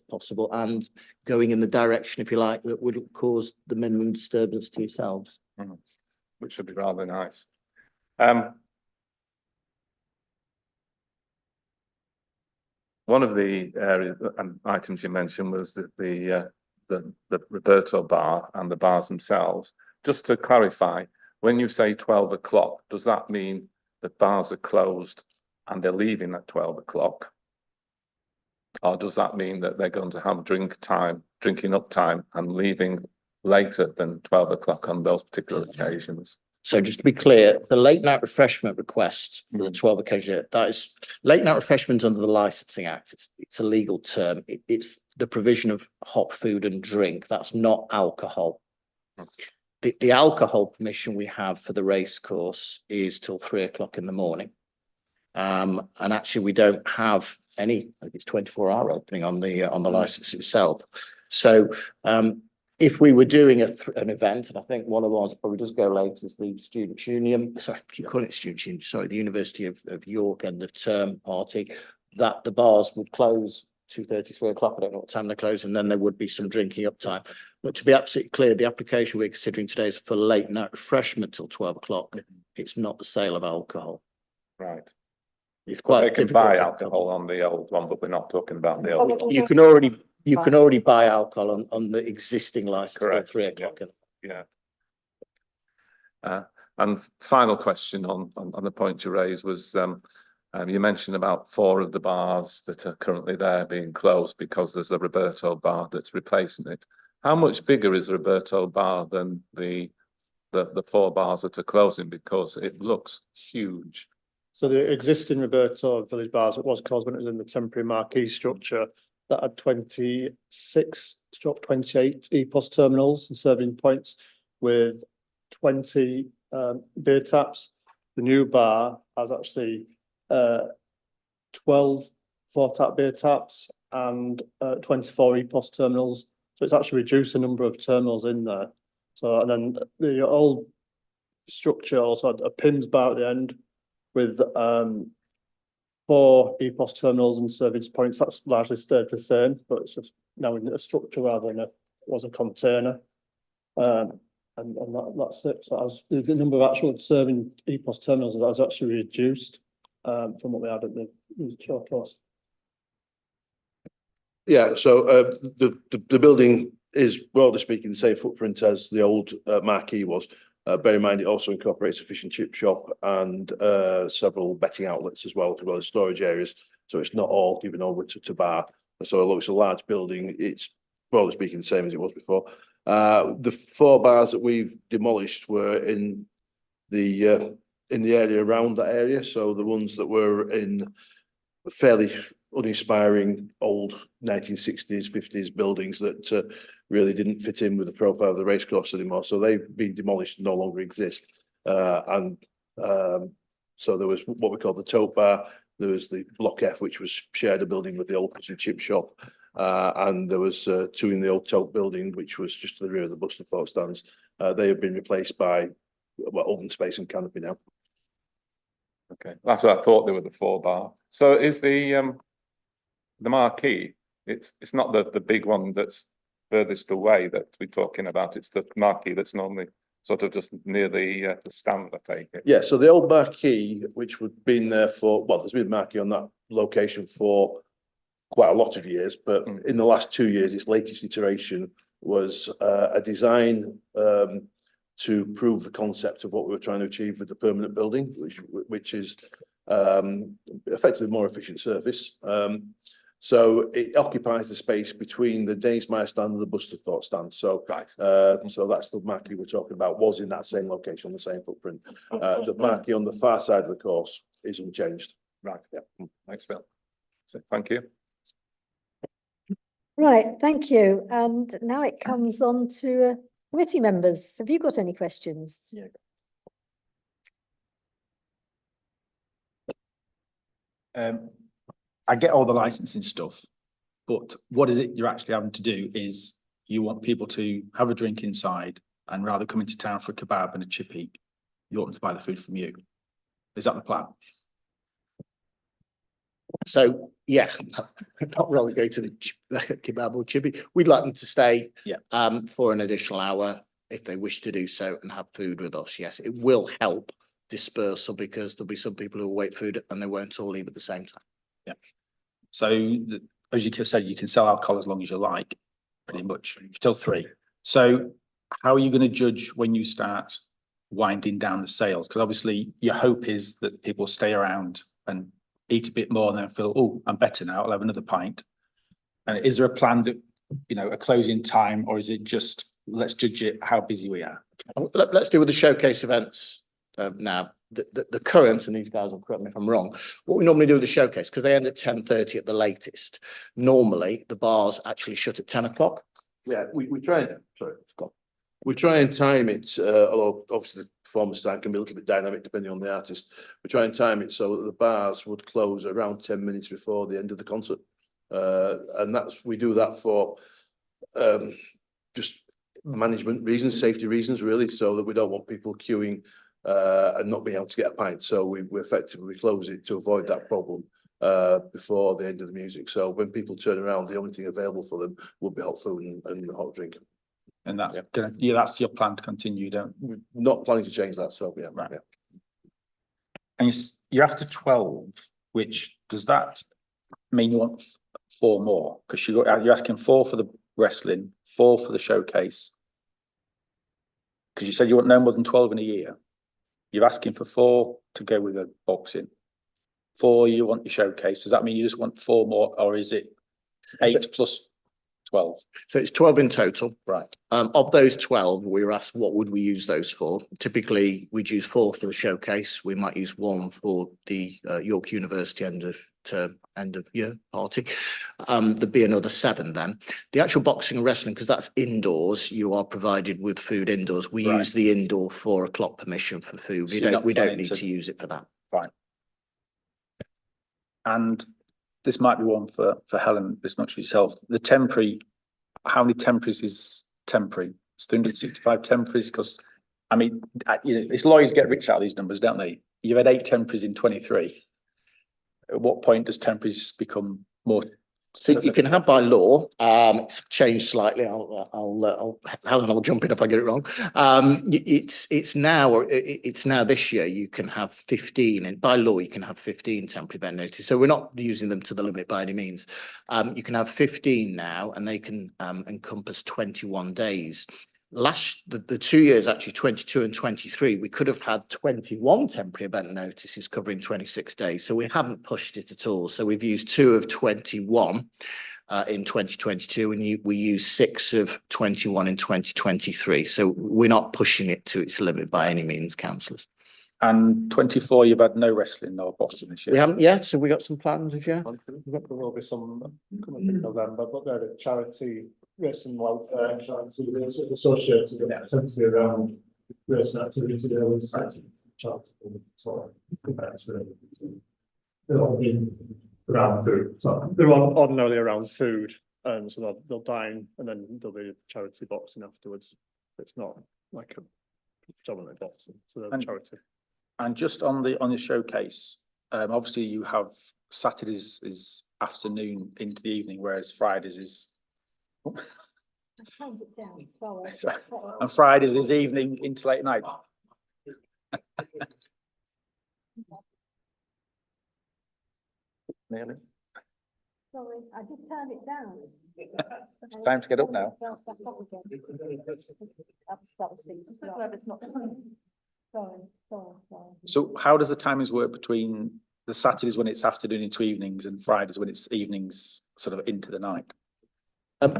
possible, and going in the direction, if you like, that would cause the minimum disturbance to yourselves. Mm-hmm. Which should be rather nice. One of the areas and items you mentioned was the Roberto bar and the bars themselves. Just to clarify, when you say 12 o'clock, does that mean the bars are closed and they're leaving at 12 o'clock? Or does that mean that they're going to have drinking up time and leaving later than 12 o'clock on those particular occasions? So just to be clear, the late night refreshment request for the 12 occasion, that is late night refreshment under the Licensing Act. It's a legal term. It's the provision of hot food and drink. That's not alcohol. The alcohol permission we have for the racecourse is till 3 o'clock in the morning. And actually we don't have any, I think it's 24-hour opening on the license itself. So if we were doing an event, and I think one of the ones probably does go late, is the Students' Union, sorry, you call it Students' Union, sorry, the University of York end of term party, that the bars would close 2:30, 3 o'clock. I don't know what time they close, and then there would be some drinking up time. But to be absolutely clear, the application we're considering today is for late night refreshment till 12 o'clock. It's not the sale of alcohol. Right. It's quite. They can buy alcohol on the old one, but we're not talking about the old one. You can already buy alcohol on the existing license. Correct. At 3 o'clock. Yeah. And final question on the point you raised was, you mentioned about 4 of the bars that are currently there being closed because there's a Roberto bar that's replacing it. How much bigger is the Roberto bar than the 4 bars that are closing? Because it looks huge. So the existing Roberto Village bars, it was closed when it was in the temporary marquee structure, that had 26/28 EPOS terminals and serving points with 20 beer taps. The new bar has actually 12 4-tap beer taps and 24 EPOS terminals. So it's actually reduced the number of terminals in there. So, and then the old structure also had a PIMS bar at the end with 4 EPOS terminals and service points. That's largely stayed the same, but it's just now in a structure rather than a container. And that's it. So as the number of actual serving EPOS terminals has actually reduced from what we had at the Racecourse. Yeah, so the building is, broadly speaking, the same footprint as the old marquee was. Bear in mind, it also incorporates a fish and chip shop and several betting outlets as well as storage areas. So it's not all given over to bar. So although it's a large building, it's broadly speaking the same as it was before. The 4 bars that we've demolished were in the area around that area. So the ones that were in fairly uninspiring old 1960s, 50s buildings that really didn't fit in with the profile of the racecourse anymore. So they've been demolished and no longer exist. So there was what we call the Tote Bar. There was the Block F, which was shared a building with the old fish and chip shop. And there was 2 in the old Tote building, which was just to the rear of the bus and photo stands. They have been replaced by open space and canopy now. Okay, that's what I thought. They were the 4 bar. So is the marquee? It's not the big one that's furthest away that we're talking about. It's the marquee that's normally sort of just near the stand, I take it. Yeah, so the old marquee, which would have been there for, well, there's been a marquee on that location for quite a lot of years, but in the last 2 years, its latest iteration was a design to prove the concept of what we were trying to achieve with the permanent building, which is effectively more efficient service. So it occupies the space between the Knavesmire stand and the Busterthorpe stand. So, so that's the marquee we're talking about, was in that same location, on the same footprint. The marquee on the far side of the course is unchanged. Right, yeah. Thanks, Phil. So, thank you. Right, thank you. And now it comes on to committee members. Have you got any questions? I get all the licensing stuff, but what is it you're actually having to do is you want people to have a drink inside, and rather come into town for a kebab and a chippy, you want them to buy the food from you. Is that the plan? So, yeah, not really go to the kebab or chippy. We'd like them to stay for an additional hour if they wish to do so and have food with us. Yes, it will help dispersal because there'll be some people who will wait food and they won't all leave at the same time. Yeah. So as you said, you can sell alcohol as long as you like, pretty much, till 3. So how are you going to judge when you start winding down the sales? Because obviously your hope is that people stay around and eat a bit more and then feel, oh, I'm better now, I'll have another pint. And is there a plan that, you know, a closing time, or is it just, let's judge it how busy we are? Let's deal with the showcase events now. The current, and these guys will correct me if I'm wrong, what we normally do with the showcase, because they end at 10:30 at the latest. Normally, the bars actually shut at 10 o'clock. Yeah, we try and, sorry, Scott. We try and time it, although obviously the performance time can be a little bit dynamic depending on the artist. We try and time it so that the bars would close around 10 minutes before the end of the concert. And we do that for just management reasons, safety reasons, really, so that we don't want people queuing and not being able to get a pint. So we effectively close it to avoid that problem before the end of the music. So when people turn around, the only thing available for them will be hot food and hot drink. And that's that's your plan to continue, we're not planning to change that. So yeah, right. Yeah. And you're after 12, which does that mean you want 4 more? Because you're asking 4 for the wrestling, 4 for the showcase. Because you said you want no more than 12 in a year. You're asking for 4 to go with the boxing. 4 you want your showcase. Does that mean you just want 4 more, or is it 8 plus 12? So it's 12 in total. Right. Of those 12, we were asked what would we use those for. Typically, we'd use 4 for the showcase. We might use 1 for the York University end of term, end of year party. There'd be another 7 then. The actual boxing and wrestling, because that's indoors, you are provided with food indoors. We use the indoor 4 o'clock permission for food. So we don't need to use it for that. Fine. And this might be one for Helen as much as yourself. The temporary, how many temporaries is temporary? It's 365 temporaries, because I mean, you know, it's lawyers get rich out of these numbers, don't they? You've had 8 temporaries in 23. At what point does temporaries become more? So you can have by law. It's changed slightly. Helen will jump in if I get it wrong. It's now this year you can have 15, and by law you can have 15 temporary event notices. So we're not using them to the limit by any means. You can have 15 now, and they can encompass 21 days. The 2 years, actually 22 and 23, we could have had 21 temporary event notices covering 26 days. So we haven't pushed it at all. So we've used 2 of 21 in 2022, and we use 6 of 21 in 2023. So we're not pushing it to its limit by any means, councillors. And 24, you've had no wrestling, no boxing this year? We haven't yet, so we got some plans this year. There will be some coming in November, but they're the charity racing welfare charity associated with that, tends to be around racing activity. Charitable sort of events, they'll all be around food. So they're ordinarily around food, and so they'll dine, and then there'll be charity boxing afterwards. It's not like a predominantly boxing, so they're charity. And just on the showcase, obviously you have Saturdays is afternoon into the evening, whereas Fridays is I found it down, sorry. and Fridays is evening into late night. Nearly. Sorry, I did turn it down. It's time to get up now. So how does the timings work between the Saturdays when it's afternoon into evenings and Fridays when it's evenings sort of into the night?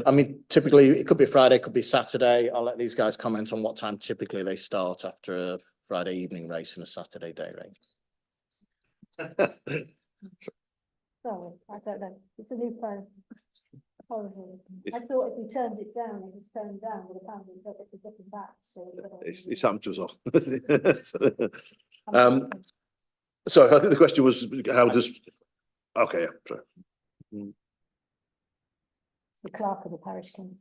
I mean, typically it could be Friday, it could be Saturday. I'll let these guys comment on what time typically they start after a Friday evening race and a Saturday day race. Sorry, I don't know. It's a new phone. Apologies. I thought if we turned it down, it was turned down, but apparently it's a different back, so. It's happened to us all. So I think the question was, how does, okay, yeah, sorry. The clerk of the parish council.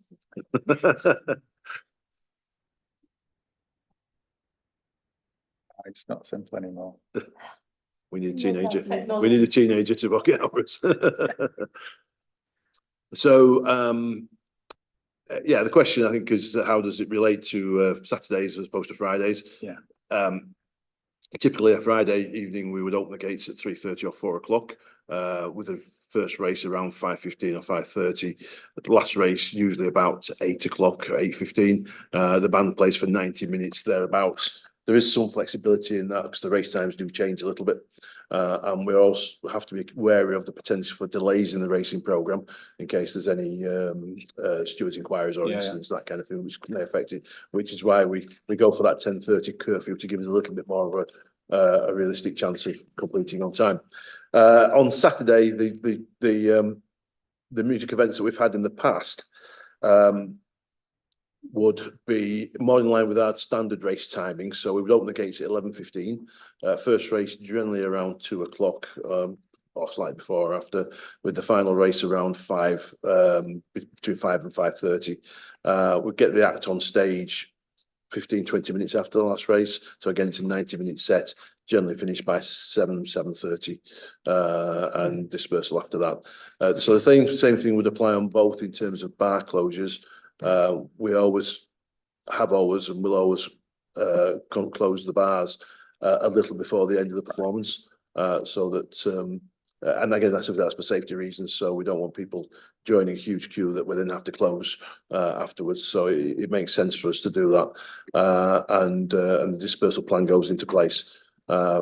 It's not simple anymore. We need a teenager. We need a teenager to rock it out for us. So, yeah, the question I think is how does it relate to Saturdays as opposed to Fridays? Yeah. Typically a Friday evening, we would open the gates at 3:30 or 4 o'clock, with the first race around 5:15 or 5:30. The last race usually about 8 o'clock or 8:15. The band plays for 90 minutes thereabouts. There is some flexibility in that because the race times do change a little bit. And we also have to be wary of the potential for delays in the racing programme in case there's any stewards' inquiries or incidents, that kind of thing, which may affect it, which is why we go for that 10:30 curfew to give us a little bit more of a realistic chance of completing on time. On Saturday, the music events that we've had in the past would be more in line with our standard race timing. So we would open the gates at 11:15. First race generally around 2 o'clock, or slightly before or after, with the final race around 5, between 5 and 5:30. We'd get the act on stage 15-20 minutes after the last race. So again, it's a 90-minute set, generally finished by 7:30, and dispersal after that. So the same thing would apply on both in terms of bar closures. We always have always and will always close the bars a little before the end of the performance, so that and again that's for safety reasons, so we don't want people joining a huge queue that we then have to close afterwards. So it makes sense for us to do that, and the dispersal plan goes into place,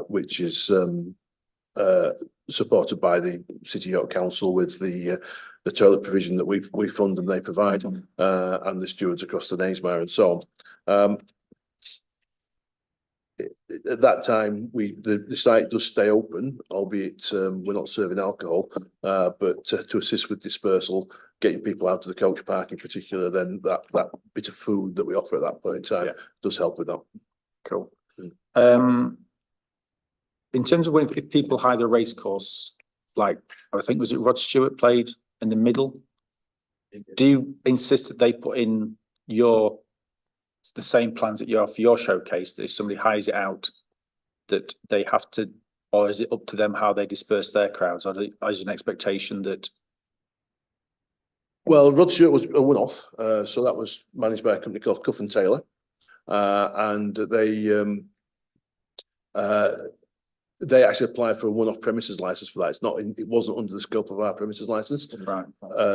which is supported by the City York Council with the toilet provision that we fund and they provide, and the stewards across the Knavesmire and so on. At that time, the site does stay open, albeit we're not serving alcohol, but to assist with dispersal, getting people out to the coach park in particular, then that bit of food that we offer at that point in time does help with that. Cool. In terms of if people hire the racecourse, like I think was it Rod Stewart played in the middle, do you insist that they put in the same plans that you have for your showcase, that if somebody hires it out, that they have to, or is it up to them how they disperse their crowds? Or is an expectation that? Well, Rod Stewart was a one-off, so that was managed by a company called Cuff and Taylor, and they actually applied for a one-off premises license for that. It wasn't under the scope of our premises license, right?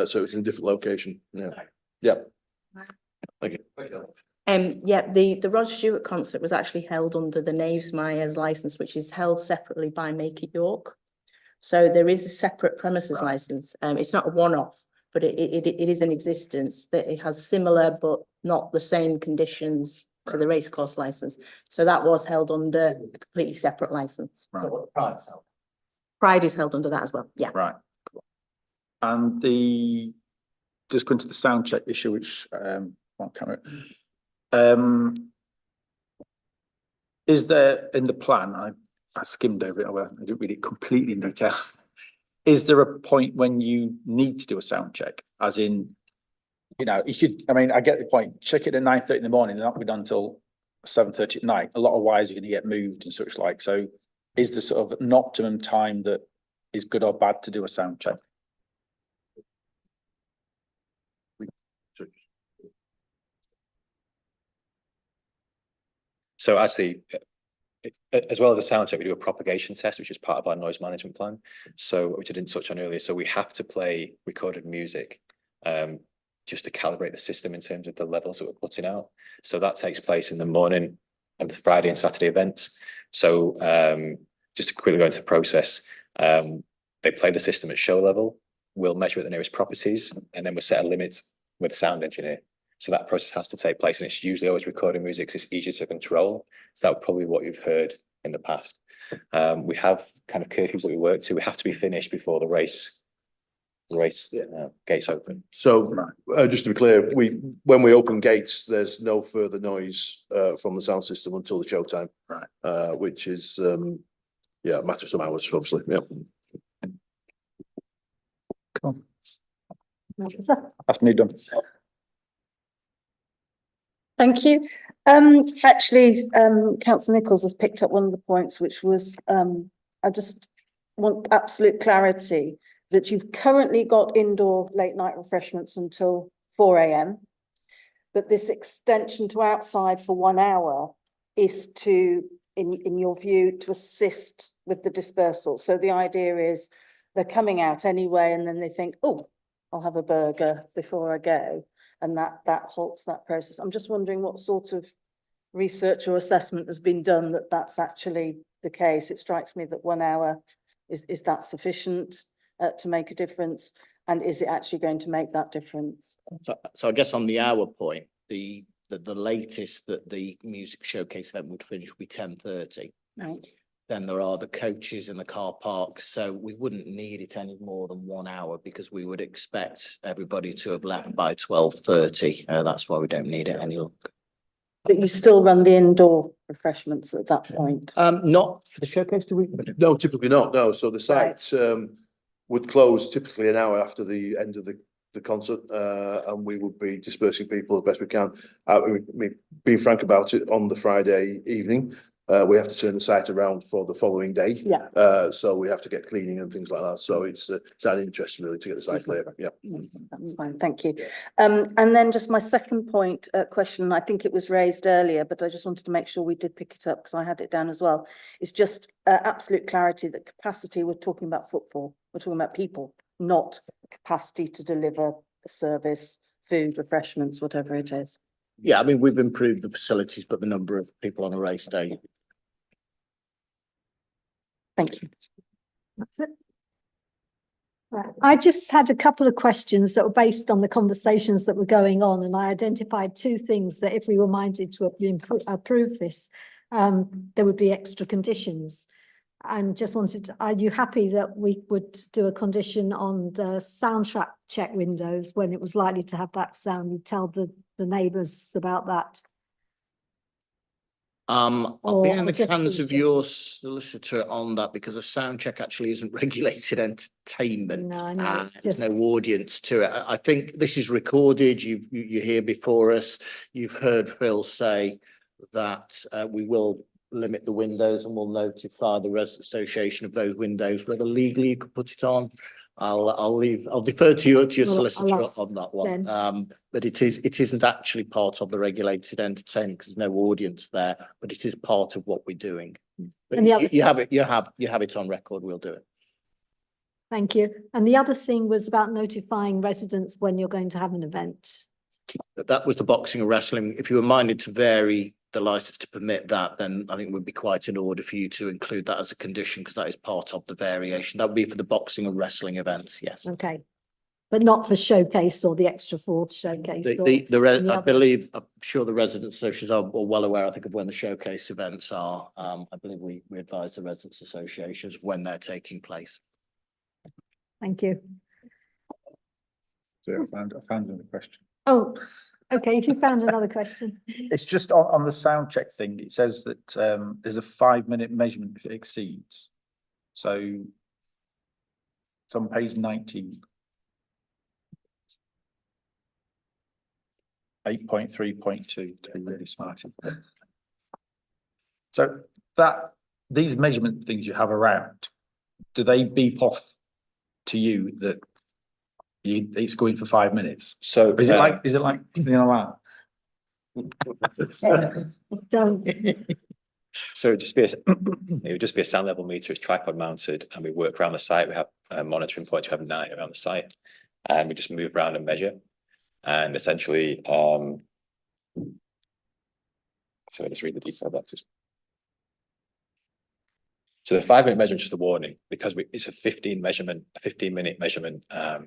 So it's in a different location. Yeah. Thank you. Yeah, the Rod Stewart concert was actually held under the Knavesmire's license, which is held separately by Make It York. So there is a separate premises license. It's not a one-off, but it is in existence, that it has similar but not the same conditions to the racecourse license. So that was held under a completely separate license. Right. Pride is held under that as well. Yeah. Right. Cool. And just going to the sound check issue, which won't come out. Is there in the plan? I skimmed over it. I didn't read it completely in detail. Is there a point when you need to do a sound check? As in, you should. I mean, I get the point. Check it at 9:30 in the morning. They're not be done until 7:30 at night. A lot of wires are going to get moved and such like. So, is there sort of an optimum time that is good or bad to do a sound check? So actually, as well as a sound check, we do a propagation test, which is part of our noise management plan. So, which I didn't touch on earlier. So we have to play recorded music just to calibrate the system in terms of the levels that we're putting out. So that takes place in the morning of the Friday and Saturday events. So just to quickly go into the process, they play the system at show level. We'll measure at the nearest properties, and then we'll set a limit with the sound engineer. So that process has to take place, and it's usually always recording music because it's easier to control. So that would probably be what you've heard in the past. We have kind of curfews that we work to. We have to be finished before the race gates open. So just to be clear, when we open gates, there's no further noise from the sound system until the showtime. Right. Which is a matter of some hours, obviously. Yeah. Cool. That's me done. Thank you. Actually, Councillor Nichols has picked up one of the points, which was, I just want absolute clarity that you've currently got indoor late night refreshments until 4 AM. But this extension to outside for 1 hour is to, in your view, to assist with the dispersal. So the idea is they're coming out anyway, and then they think, oh, I'll have a burger before I go. And that halts that process. I'm just wondering what sort of research or assessment has been done that that's actually the case. It strikes me that 1 hour is that sufficient to make a difference, and is it actually going to make that difference? So I guess on the hour point, the latest that the music showcase event would finish would be 10:30. Right. Then there are the coaches in the car park, so we wouldn't need it any more than 1 hour because we would expect everybody to have left by 12:30. That's why we don't need it any longer. But you still run the indoor refreshments at that point? Not for the showcase, do we? No, typically not. No. So the site would close typically an hour after the end of the concert, and we would be dispersing people as best we can. Being frank about it, on the Friday evening, we have to turn the site around for the following day. Yeah. So we have to get cleaning and things like that. So it's an interest really to get the site clear. Yeah. That's fine, thank you. And then just my second point question, I think it was raised earlier, but I just wanted to make sure we did pick it up because I had it down as well. It's just absolute clarity that capacity, we're talking about footfall, we're talking about people, not capacity to deliver a service, food, refreshments, whatever it is. Yeah, I mean, we've improved the facilities, but the number of people on a race day. Thank you. That's it. Right. I just had a couple of questions that were based on the conversations that were going on, and I identified two things that if we were minded to approve this, there would be extra conditions. And just wanted to, are you happy that we would do a condition on the soundtrack check windows when it was likely to have that sound? You tell the neighbours about that. I'll be in the hands of your solicitor on that because a sound check actually isn't regulated entertainment. No, I know, There's no audience to it. I think this is recorded. You're here before us. You've heard Phil say that we will limit the windows and we'll notify the resident association of those windows. Whether legally you could put it on, I'll defer to your solicitor on that one. But it isn't actually part of the regulated entertainment because there's no audience there, but it is part of what we're doing. But And the other you have it on record, we'll do it. Thank you. And the other thing was about notifying residents when you're going to have an event. That was the boxing and wrestling. If you were minded to vary the license to permit that, then I think it would be quite in order for you to include that as a condition because that is part of the variation. That would be for the boxing and wrestling events, yes. Okay. But not for showcase or the extra fourth showcase. I believe, I'm sure the residents associations are well aware, I think, of when the showcase events are. I believe we advise the residents associations when they're taking place. Thank you. So I found another question. Oh, okay. If you found another question. It's just on the sound check thing. It says that there's a 5-minute measurement if it exceeds. So it's on page 19. 8.3.2 to be really smart. So these measurement things you have around, do they beep off to you that it's going for 5 minutes? So is it like that? Don't. So it would just be a sound level meter. It's tripod mounted, and we work around the site. We have monitoring points. We have 9 around the site, and we just move around and measure. And essentially, so I'll just read the detail boxes. So the 5-minute measurement is just a warning because it's a 15-minute measurement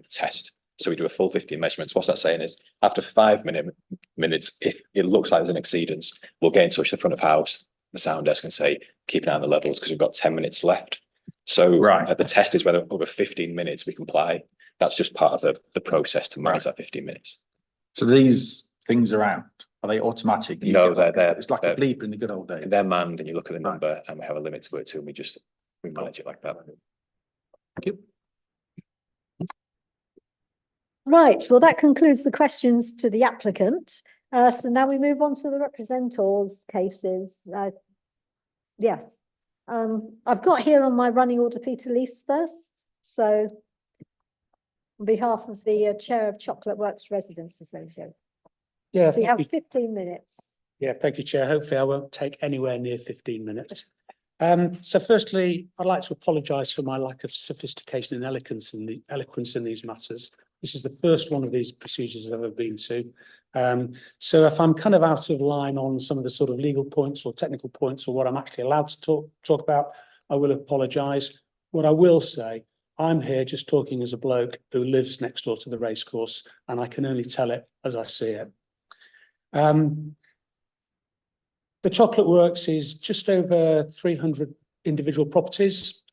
test. So we do a full 15 measurements. What's that saying is after 5 minutes, if it looks like there's an exceedance, we'll get in touch with the front of house, the sound desk, and say, keep an eye on the levels because we've got 10 minutes left. So the test is whether over 15 minutes we comply. That's just part of the process to manage that 15 minutes. So these things are out. Are they automatic? No, they're it's like a bleep in the good old days. They're manned, and you look at the number, and we have a limit to it too, and we manage it like that. Thank you. Right, well, that concludes the questions to the applicant. So now we move on to the representors' cases. Yes. I've got here on my running order Peter Lease first. So on behalf of the Chair of Chocolate Works Residents Association. Yeah, So you have 15 minutes. Yeah, thank you, Chair. Hopefully I won't take anywhere near 15 minutes. So firstly, I'd like to apologise for my lack of sophistication and eloquence in these matters. This is the first one of these procedures I've ever been to. So if I'm kind of out of line on some of the sort of legal points or technical points or what I'm actually allowed to talk about, I will apologise. What I will say, I'm here just talking as a bloke who lives next door to the racecourse, and I can only tell it as I see it. The Chocolate Works is just over 300 individual properties.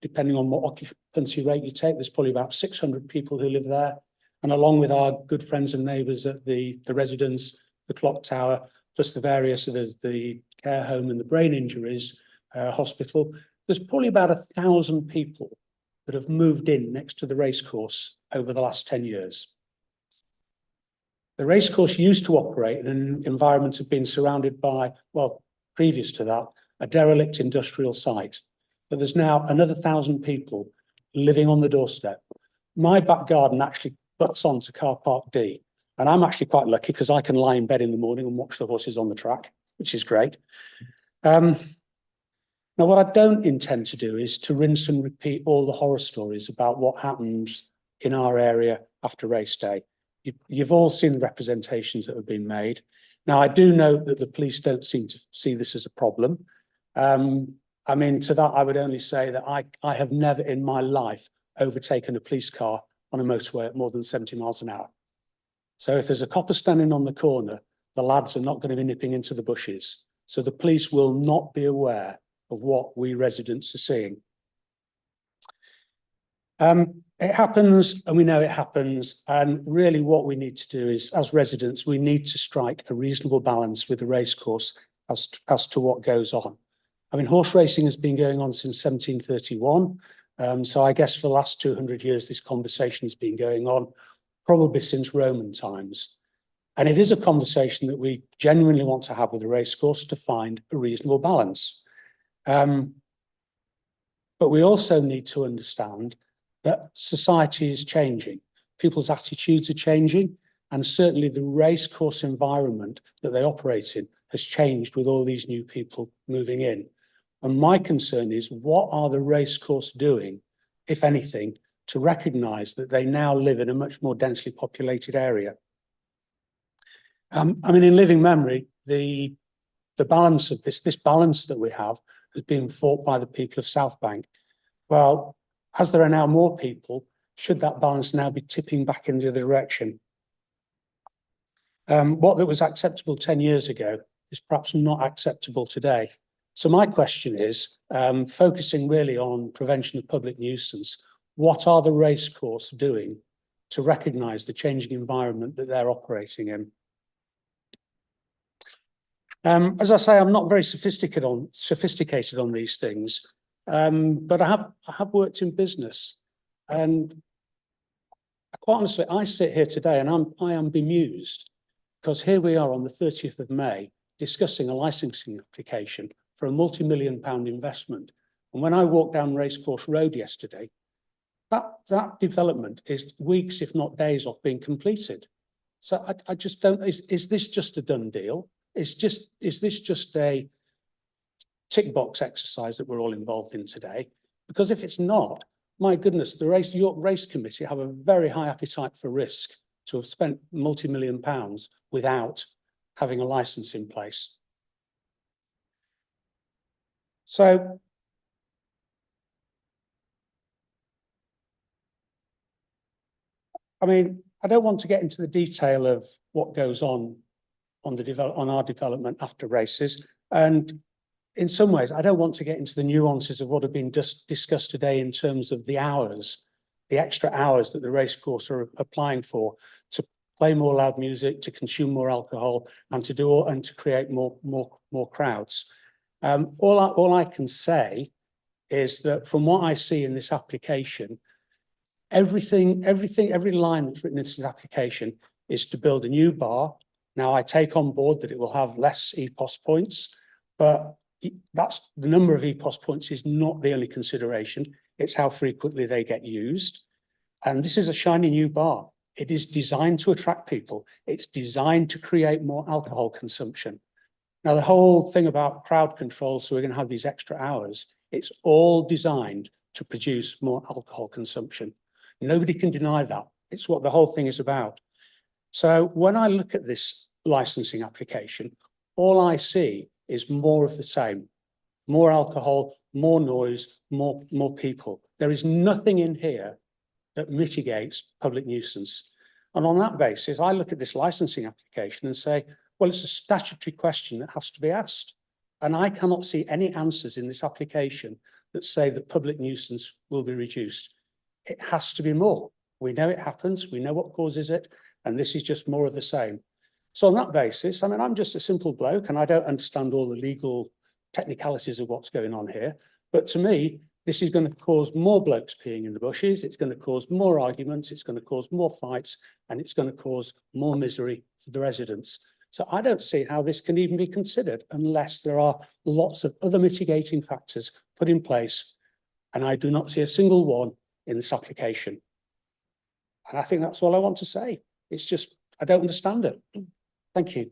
Depending on what occupancy rate you take, there's probably about 600 people who live there. And along with our good friends and neighbours at the residence, the clock tower, plus the various of the care home and the brain injuries hospital, there's probably about 1,000 people that have moved in next to the racecourse over the last 10 years. The racecourse used to operate in an environment of being surrounded by, well, previous to that, a derelict industrial site. But there's now another 1,000 people living on the doorstep. My back garden actually butts onto car park D, and I'm actually quite lucky because I can lie in bed in the morning and watch the horses on the track, which is great. Now, what I don't intend to do is to rinse and repeat all the horror stories about what happens in our area after race day. You've all seen the representations that have been made. Now, I do know that the police don't seem to see this as a problem. I mean, to that, I would only say that I have never in my life overtaken a police car on a motorway at more than 70 miles an hour. So if there's a copper standing on the corner, the lads are not going to be nipping into the bushes. So the police will not be aware of what we residents are seeing. It happens, and we know it happens. And really what we need to do is, as residents, we need to strike a reasonable balance with the racecourse as to what goes on. I mean, horse racing has been going on since 1731. So I guess for the last 200 years, this conversation has been going on, probably since Roman times. And it is a conversation that we genuinely want to have with the racecourse to find a reasonable balance. But we also need to understand that society is changing. People's attitudes are changing, and certainly the racecourse environment that they operate in has changed with all these new people moving in. And my concern is, what are the racecourse doing, if anything, to recognise that they now live in a much more densely populated area? I mean, in living memory, the balance of this balance that we have has been fought by the people of South Bank. Well, as there are now more people, should that balance now be tipping back in the other direction? What was acceptable 10 years ago is perhaps not acceptable today. So my question is, focusing really on prevention of public nuisance, what are the racecourse doing to recognise the changing environment that they're operating in? As I say, I'm not very sophisticated on these things, but I have worked in business, and quite honestly, I sit here today and I am bemused, because here we are on the 30th of May discussing a licensing application for a multi-million-pound investment. And when I walked down Racecourse Road yesterday, that development is weeks, if not days, off being completed. So I just don't. Is this just a done deal? Is this just a tick box exercise that we're all involved in today? Because if it's not, my goodness, the York Race Committee have a very high appetite for risk to have spent multi-million pounds without having a license in place. So I mean, I don't want to get into the detail of what goes on our development after races. And in some ways, I don't want to get into the nuances of what have been just discussed today in terms of the hours, the extra hours that the racecourse are applying for to play more loud music, to consume more alcohol, and to create more crowds. All I can say is that from what I see in this application, every line that's written in this application is to build a new bar. Now, I take on board that it will have less EPOS points, but that's the number of EPOS points is not the only consideration. It's how frequently they get used. And this is a shiny new bar. It is designed to attract people. It's designed to create more alcohol consumption. Now, the whole thing about crowd control, so we're going to have these extra hours, it's all designed to produce more alcohol consumption. Nobody can deny that. It's what the whole thing is about. So when I look at this licensing application, all I see is more of the same. More alcohol, more noise, more people. There is nothing in here that mitigates public nuisance. And on that basis, I look at this licensing application and say, well, it's a statutory question that has to be asked. And I cannot see any answers in this application that say that public nuisance will be reduced. It has to be more. We know it happens. We know what causes it. And this is just more of the same. So on that basis, I mean, I'm just a simple bloke and I don't understand all the legal technicalities of what's going on here. But to me, this is going to cause more blokes peeing in the bushes. It's going to cause more arguments. It's going to cause more fights, and it's going to cause more misery for the residents. So I don't see how this can even be considered unless there are lots of other mitigating factors put in place. And I do not see a single one in this application. And I think that's all I want to say. It's just, I don't understand it. Thank you.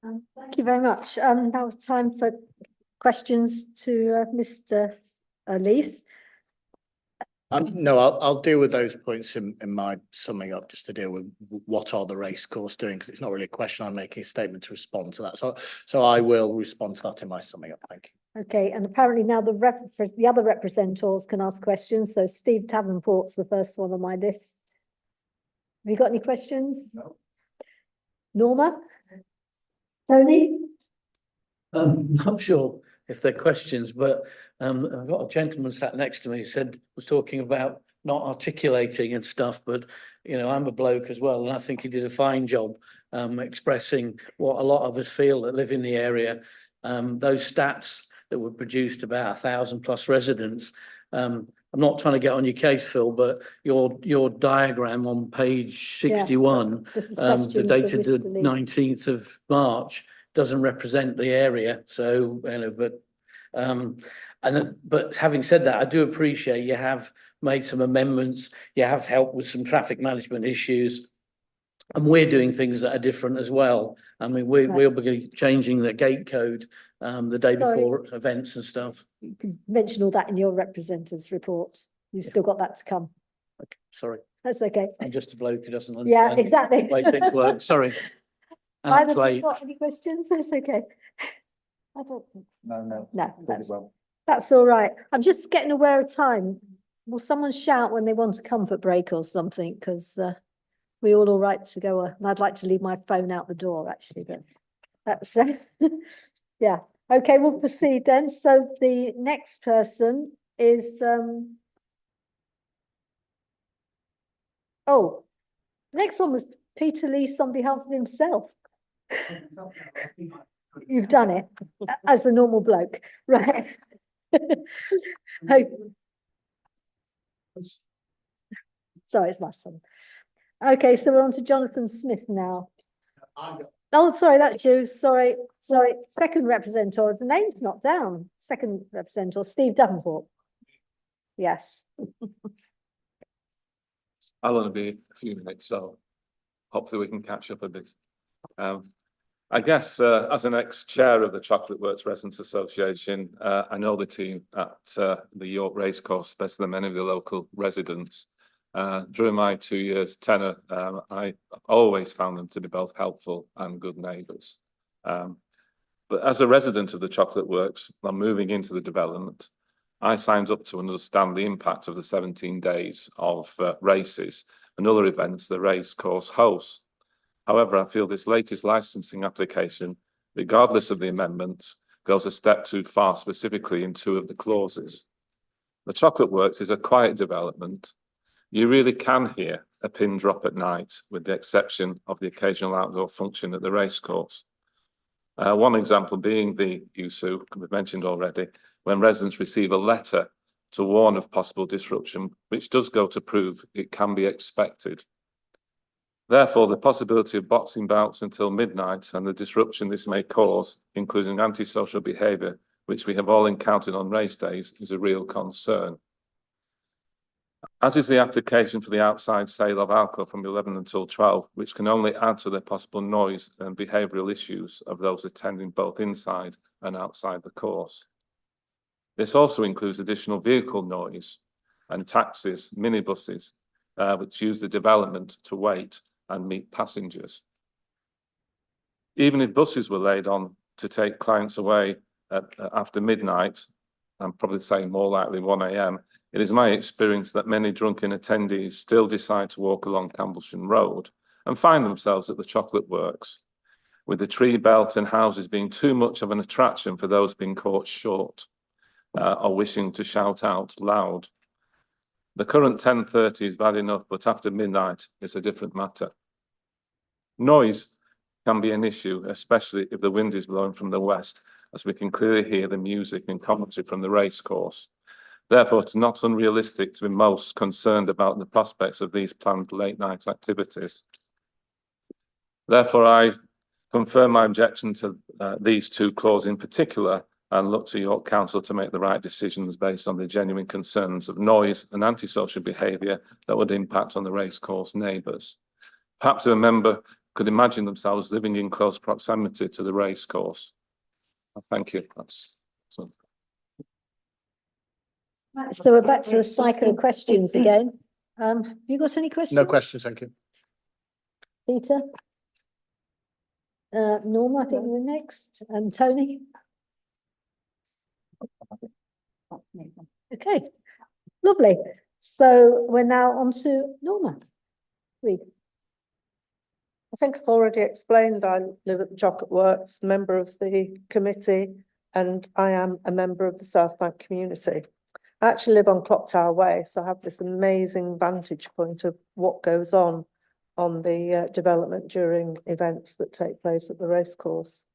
Thank you very much. Now it's time for questions to Mr. Lees. No, I'll deal with those points in my summing up, just to deal with what are the racecourse doing, because it's not really a question. I'm making a statement to respond to that. So I will respond to that in my summing up. Thank you. Okay, and apparently now the other representatives can ask questions. So Steve Davenport's the first one on my list. Have you got any questions? No. Norma? Tony? Not sure if they're questions, but I've got a gentleman sat next to me who was talking about not articulating and stuff, but you know, I'm a bloke as well, and I think he did a fine job expressing what a lot of us feel that live in the area. Those stats that were produced about 1,000+ residents. I'm not trying to get on your case, Phil, but your diagram on page 61, the dated the 19th of March, doesn't represent the area. So, you know, but having said that, I do appreciate you have made some amendments. You have helped with some traffic management issues, and we're doing things that are different as well. I mean, we'll be changing the gate code the day before events and stuff. You can mention all that in your representatives' report. You've still got that to come. Okay, sorry. That's okay. I'm just a bloke who doesn't understand. Yeah, exactly. Why things work. Sorry. And Either it's late. got any questions? That's okay. I don't think. No. That's all right. I'm just getting aware of time. Will someone shout when they want a comfort break or something? Because we all right to go. And I'd like to leave my phone out the door, actually. But that's yeah. Okay, we'll proceed then. So the next person is the next one was Peter Lees on behalf of himself. You've done it as a normal bloke, right? Sorry, it's my son. Okay, so we're on to Jonathan Smith now. Oh, sorry, that's you. Sorry. Second representative. The name's not down. Second representative, Steve Davenport. Yes. I'll only be a few minutes, so hopefully we can catch up a bit. I guess as an ex-chair of the Chocolate Works Residents Association, I know the team at the York Racecourse better than many of the local residents. During my 2 years tenure, I always found them to be both helpful and good neighbours. But as a resident of the Chocolate Works, I'm moving into the development. I signed up to understand the impact of the 17 days of races and other events the Racecourse hosts. However, I feel this latest licensing application, regardless of the amendments, goes a step too far, specifically in two of the clauses. The Chocolate Works is a quiet development. You really can hear a pin drop at night, with the exception of the occasional outdoor function at the racecourse. One example being the USU, we've mentioned already, when residents receive a letter to warn of possible disruption, which does go to prove it can be expected. Therefore, the possibility of boxing bouts until midnight and the disruption this may cause, including antisocial behaviour, which we have all encountered on race days, is a real concern. As is the application for the outside sale of alcohol from 11 until 12, which can only add to the possible noise and behavioural issues of those attending both inside and outside the course. This also includes additional vehicle noise and taxis, minibuses, which use the development to wait and meet passengers. Even if buses were laid on to take clients away after midnight, I'm probably saying more likely 1 AM, it is my experience that many drunken attendees still decide to walk along Camblesham Road and find themselves at the Chocolate Works, with the tree belt and houses being too much of an attraction for those being caught short or wishing to shout out loud. The current 10:30 is bad enough, but after midnight is a different matter. Noise can be an issue, especially if the wind is blowing from the west, as we can clearly hear the music and commentary from the racecourse. Therefore, it's not unrealistic to be most concerned about the prospects of these planned late night activities. Therefore, I confirm my objection to these two clauses in particular and look to York Council to make the right decisions based on the genuine concerns of noise and antisocial behaviour that would impact on the racecourse neighbours. Perhaps a member could imagine themselves living in close proximity to the racecourse. Thank you. That's all. Right, so we're back to the cycle of questions again. Have you got any questions? No questions, thank you. Peter? Norma, I think you were next, and Tony? Okay, lovely. So we're now on to Norma. Read. I think I've already explained I live at the Chocolate Works, member of the committee, and I am a member of the South Bank community. I actually live on Clock Tower Way, so I have this amazing vantage point of what goes on the development during events that take place at the racecourse.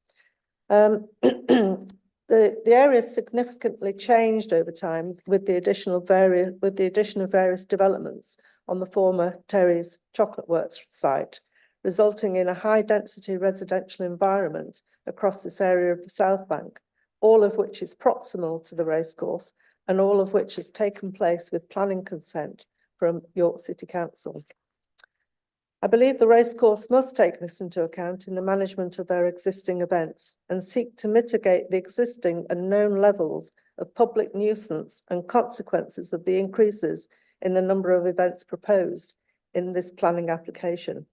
The area has significantly changed over time with the addition of various developments on the former Terry's Chocolate Works site, resulting in a high-density residential environment across this area of the South Bank, all of which is proximal to the racecourse and all of which has taken place with planning consent from York City Council. I believe the racecourse must take this into account in the management of their existing events and seek to mitigate the existing and known levels of public nuisance and consequences of the increases in the number of events proposed in this planning application.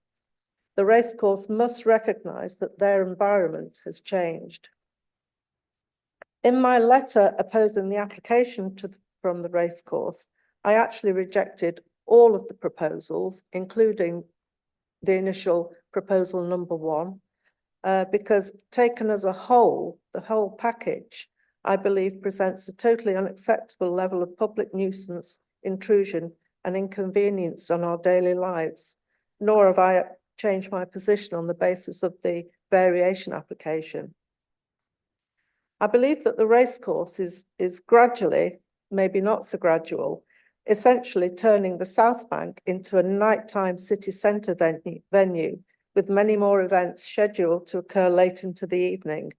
The racecourse must recognise that their environment has changed. In my letter opposing the application from the racecourse, I actually rejected all of the proposals, including the initial proposal number 1, because taken as a whole, the whole package, I believe presents a totally unacceptable level of public nuisance, intrusion and inconvenience on our daily lives, nor have I changed my position on the basis of the variation application. I believe that the racecourse is gradually, maybe not so gradual, essentially turning the South Bank into a nighttime city centre venue with many more events scheduled to occur late into the evening.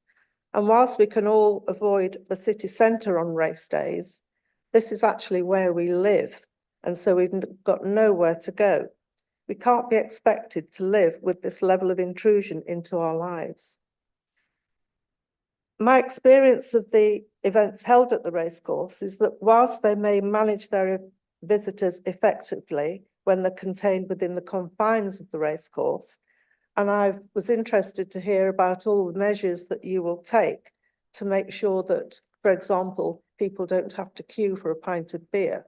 And whilst we can all avoid the city centre on race days, this is actually where we live, and so we've got nowhere to go. We can't be expected to live with this level of intrusion into our lives. My experience of the events held at the racecourse is that whilst they may manage their visitors effectively when they're contained within the confines of the racecourse, and I was interested to hear about all the measures that you will take to make sure that for example, people don't have to queue for a pint of beer.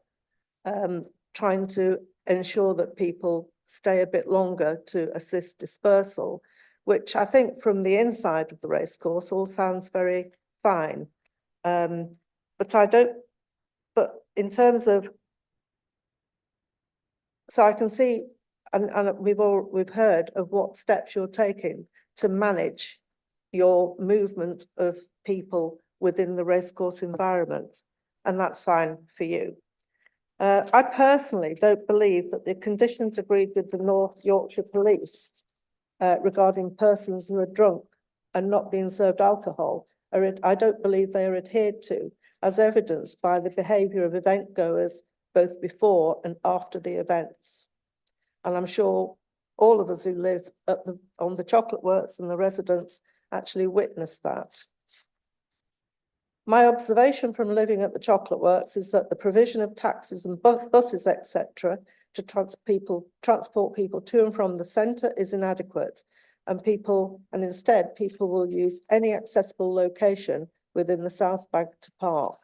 Trying to ensure that people stay a bit longer to assist dispersal, which I think from the inside of the racecourse all sounds very fine. But in terms of, so I can see, and we've heard of what steps you're taking to manage your movement of people within the racecourse environment, and that's fine for you. I personally don't believe that the conditions agreed with the North Yorkshire Police regarding persons who are drunk and not being served alcohol I don't believe they are adhered to, as evidenced by the behaviour of event goers both before and after the events. And I'm sure all of us who live on the Chocolate Works and the residents actually witnessed that. My observation from living at the Chocolate Works is that the provision of taxis and buses, etc., to transport people to and from the centre is inadequate, and instead people will use any accessible location within the South Bank to park.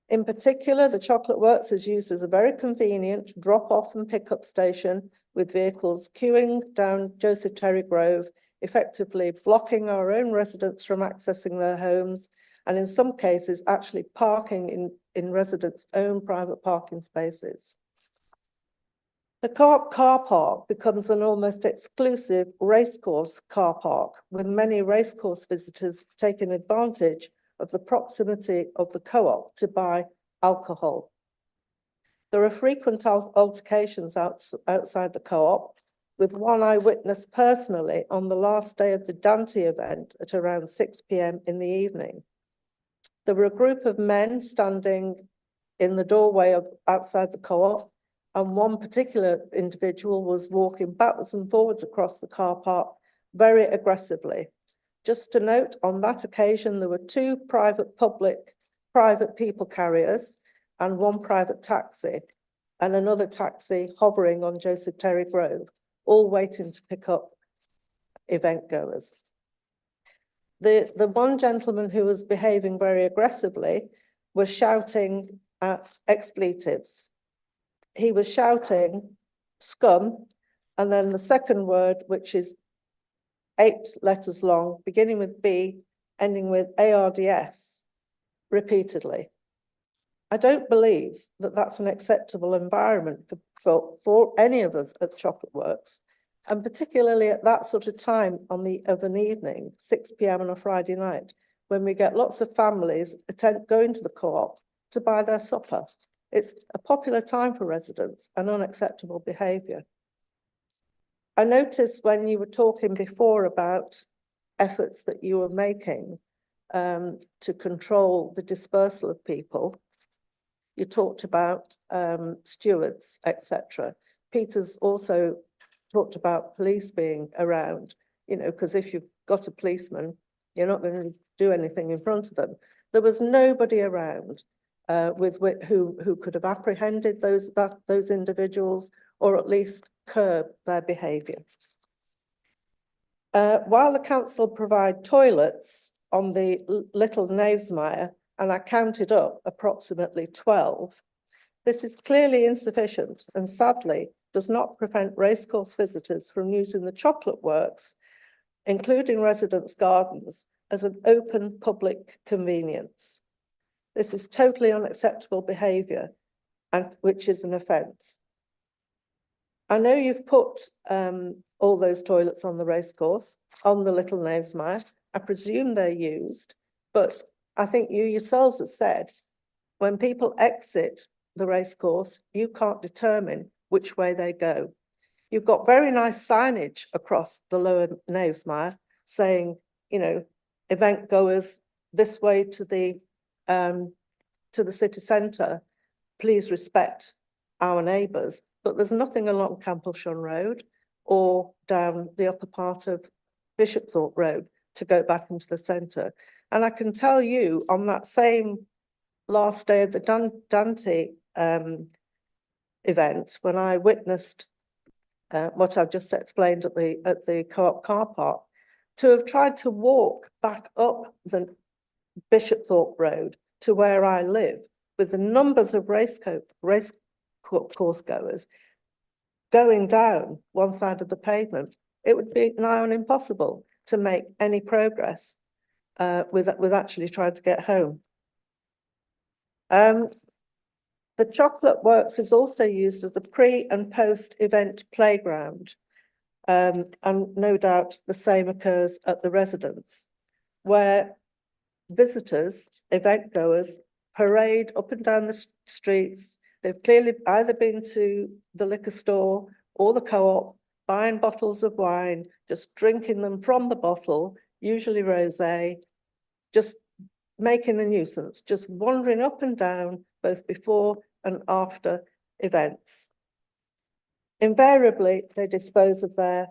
In particular, the Chocolate Works is used as a very convenient drop-off and pick-up station, with vehicles queuing down Joseph Terry Grove, effectively blocking our own residents from accessing their homes, and in some cases actually parking in residents' own private parking spaces. The Co-op car park becomes an almost exclusive racecourse car park, with many racecourse visitors taking advantage of the proximity of the Co-op to buy alcohol. There are frequent altercations outside the Co-op, with one I witnessed personally on the last day of the Dante event at around 6 p.m. in the evening. There were a group of men standing in the doorway outside the Co-op, and one particular individual was walking backwards and forwards across the car park very aggressively. Just to note, on that occasion, there were two private people carriers and one private taxi and another taxi hovering on Joseph Terry Grove, all waiting to pick up event goers. The one gentleman who was behaving very aggressively was shouting at expletives. He was shouting scum, and then the second word, which is 8 letters long, beginning with B, ending with ARDS, repeatedly. I don't believe that that's an acceptable environment for any of us at Chocolate Works, and particularly at that sort of time of an evening, 6 p.m. on a Friday night, when we get lots of families going to the Co-op to buy their supper. It's a popular time for residents and unacceptable behaviour. I noticed when you were talking before about efforts that you were making to control the dispersal of people, you talked about stewards, etc. Peter's also talked about police being around, because if you've got a policeman, you're not going to do anything in front of them. There was nobody around who could have apprehended those individuals, or at least curb their behaviour. While the council provide toilets on the Little Knavesmire, and I counted up approximately 12, this is clearly insufficient and sadly does not prevent racecourse visitors from using the Chocolate Works, including residents' gardens, as an open public convenience. This is totally unacceptable behaviour, and which is an offence. I know you've put all those toilets on the racecourse, on the Little Knavesmire. I presume they're used, but I think you yourselves have said, when people exit the racecourse, you can't determine which way they go. You've got very nice signage across the Lower Knavesmire saying, event goers this way to the city centre, please respect our neighbours. But there's nothing along Campleshon Road or down the upper part of Bishopthorpe Road to go back into the centre. And I can tell you, on that same last day of the Dante event, when I witnessed what I've just explained at the Co-op car park, to have tried to walk back up Bishopthorpe Road to where I live, with the numbers of racecourse goers going down one side of the pavement, it would be nigh on impossible to make any progress with actually trying to get home. The Chocolate Works is also used as a pre and post event playground. And no doubt the same occurs at the residence, where visitors, event goers, parade up and down the streets. They've clearly either been to the liquor store or the co-op, buying bottles of wine, just drinking them from the bottle, usually rosé, just making a nuisance, just wandering up and down both before and after events. Invariably, they dispose of their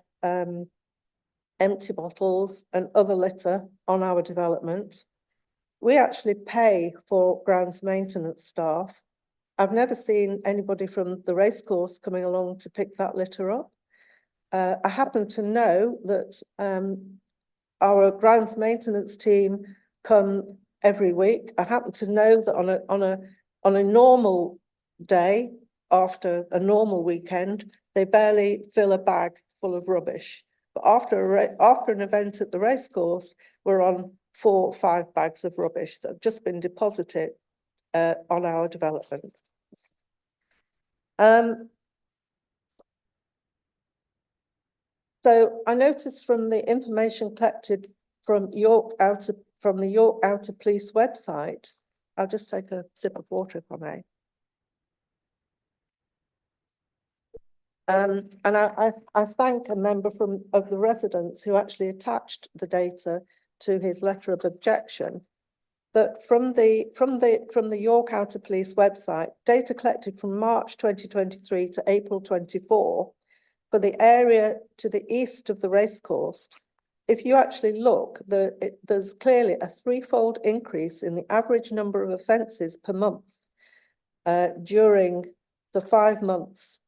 empty bottles and other litter on our development. We actually pay for grounds maintenance staff. I've never seen anybody from the racecourse coming along to pick that litter up. I happen to know that our grounds maintenance team come every week. I happen to know that on a normal day, after a normal weekend, they barely fill a bag full of rubbish. But after an event at the racecourse, we're on 4 or 5 bags of rubbish that have just been deposited on our development. So I noticed from the information collected from the York Outer Police website, I'll just take a sip of water if I may. And I thank a member of the residents who actually attached the data to his letter of objection, that from the York Outer Police website, data collected from March 2023 to April 24 for the area to the east of the racecourse. If you actually look, there's clearly a 3-fold increase in the average number of offences per month during the 5 months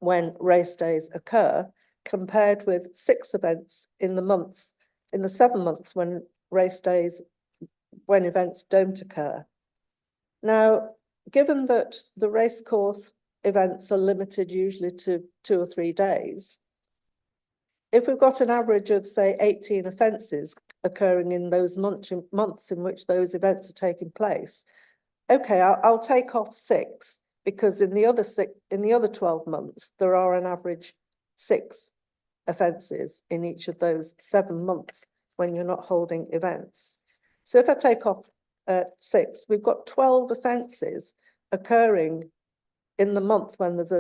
when race days occur, compared with 6 events in the 7 months when events don't occur. Now, given that the racecourse events are limited usually to 2 or 3 days, if we've got an average of, say, 18 offences occurring in those months in which those events are taking place, okay, I'll take off 6, because in the other 12 months, there are an average 6 offences in each of those 7 months when you're not holding events. So if I take off 6, we've got 12 offences occurring in the month when there's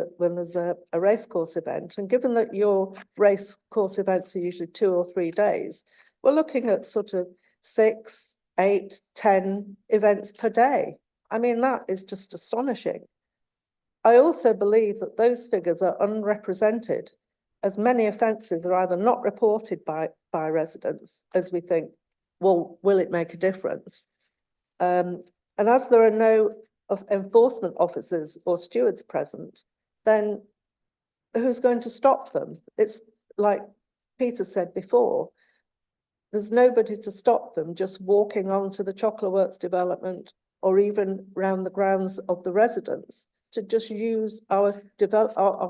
a racecourse event. And given that your racecourse events are usually 2 or 3 days, we're looking at sort of 6, 8, 10 events per day. I mean, that is just astonishing. I also believe that those figures are unrepresented, as many offences are either not reported by residents, as we think, well, will it make a difference? And as there are no enforcement officers or stewards present, then who's going to stop them? It's like Peter said before, there's nobody to stop them just walking onto the Chocolate Works development or even around the grounds of the residents to just use our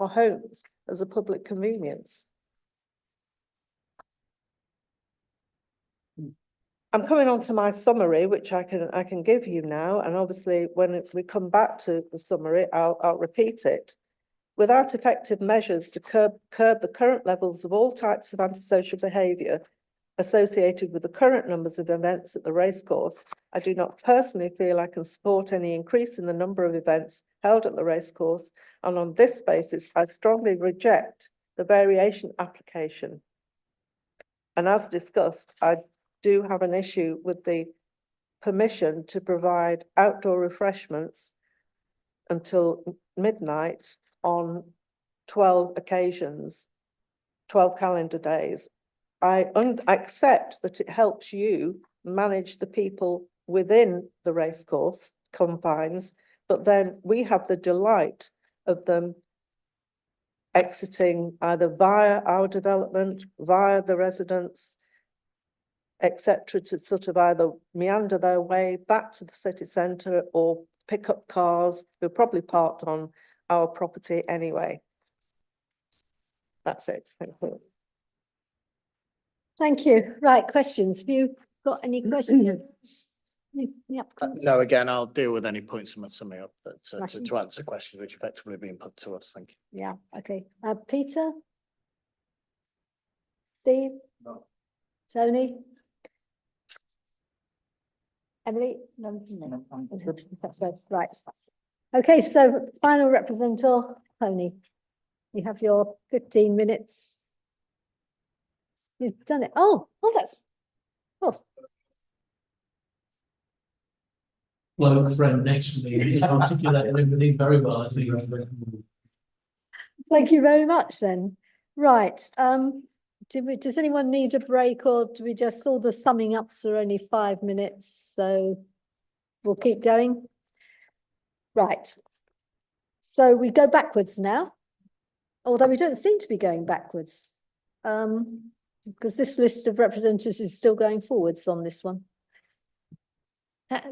homes as a public convenience. I'm coming on to my summary, which I can give you now, and obviously when we come back to the summary, I'll repeat it. Without effective measures to curb the current levels of all types of antisocial behaviour associated with the current numbers of events at the racecourse, I do not personally feel I can support any increase in the number of events held at the racecourse, and on this basis, I strongly reject the variation application. And as discussed, I do have an issue with the permission to provide outdoor refreshments until midnight on 12 occasions, 12 calendar days. I accept that it helps you manage the people within the racecourse confines, but then we have the delight of them exiting either via our development, via the residents, etc., to sort of either meander their way back to the city centre or pick up cars who are probably parked on our property anyway. That's it. Thank you. Thank you. Right, questions. Have you got any questions? No, again, I'll deal with any points from summing up that Smashing. to answer questions which effectively been put to us. Thank you. Yeah, okay. Peter? Steve? No. Tony? Emily? No. That's right. Okay, so final representative, Tony. You have your 15 minutes. You've done it. Oh, that's. Oh. Bloke friend next to me, he articulated everything very well, I think. Thank you very much then. Right, does anyone need a break, or do we just, all the summing ups are only 5 minutes, so we'll keep going? Right. So we go backwards now, although we don't seem to be going backwards, because this list of representatives is still going forwards on this one.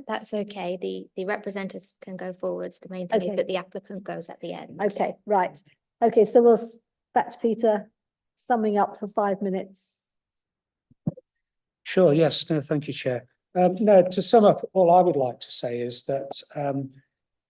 That's okay. The representatives can go forwards. The main thing is that the applicant goes at the end. Okay, right. Okay, so we'll back to Peter, summing up for 5 minutes. Sure, yes, no, thank you, Chair. No, to sum up, all I would like to say is that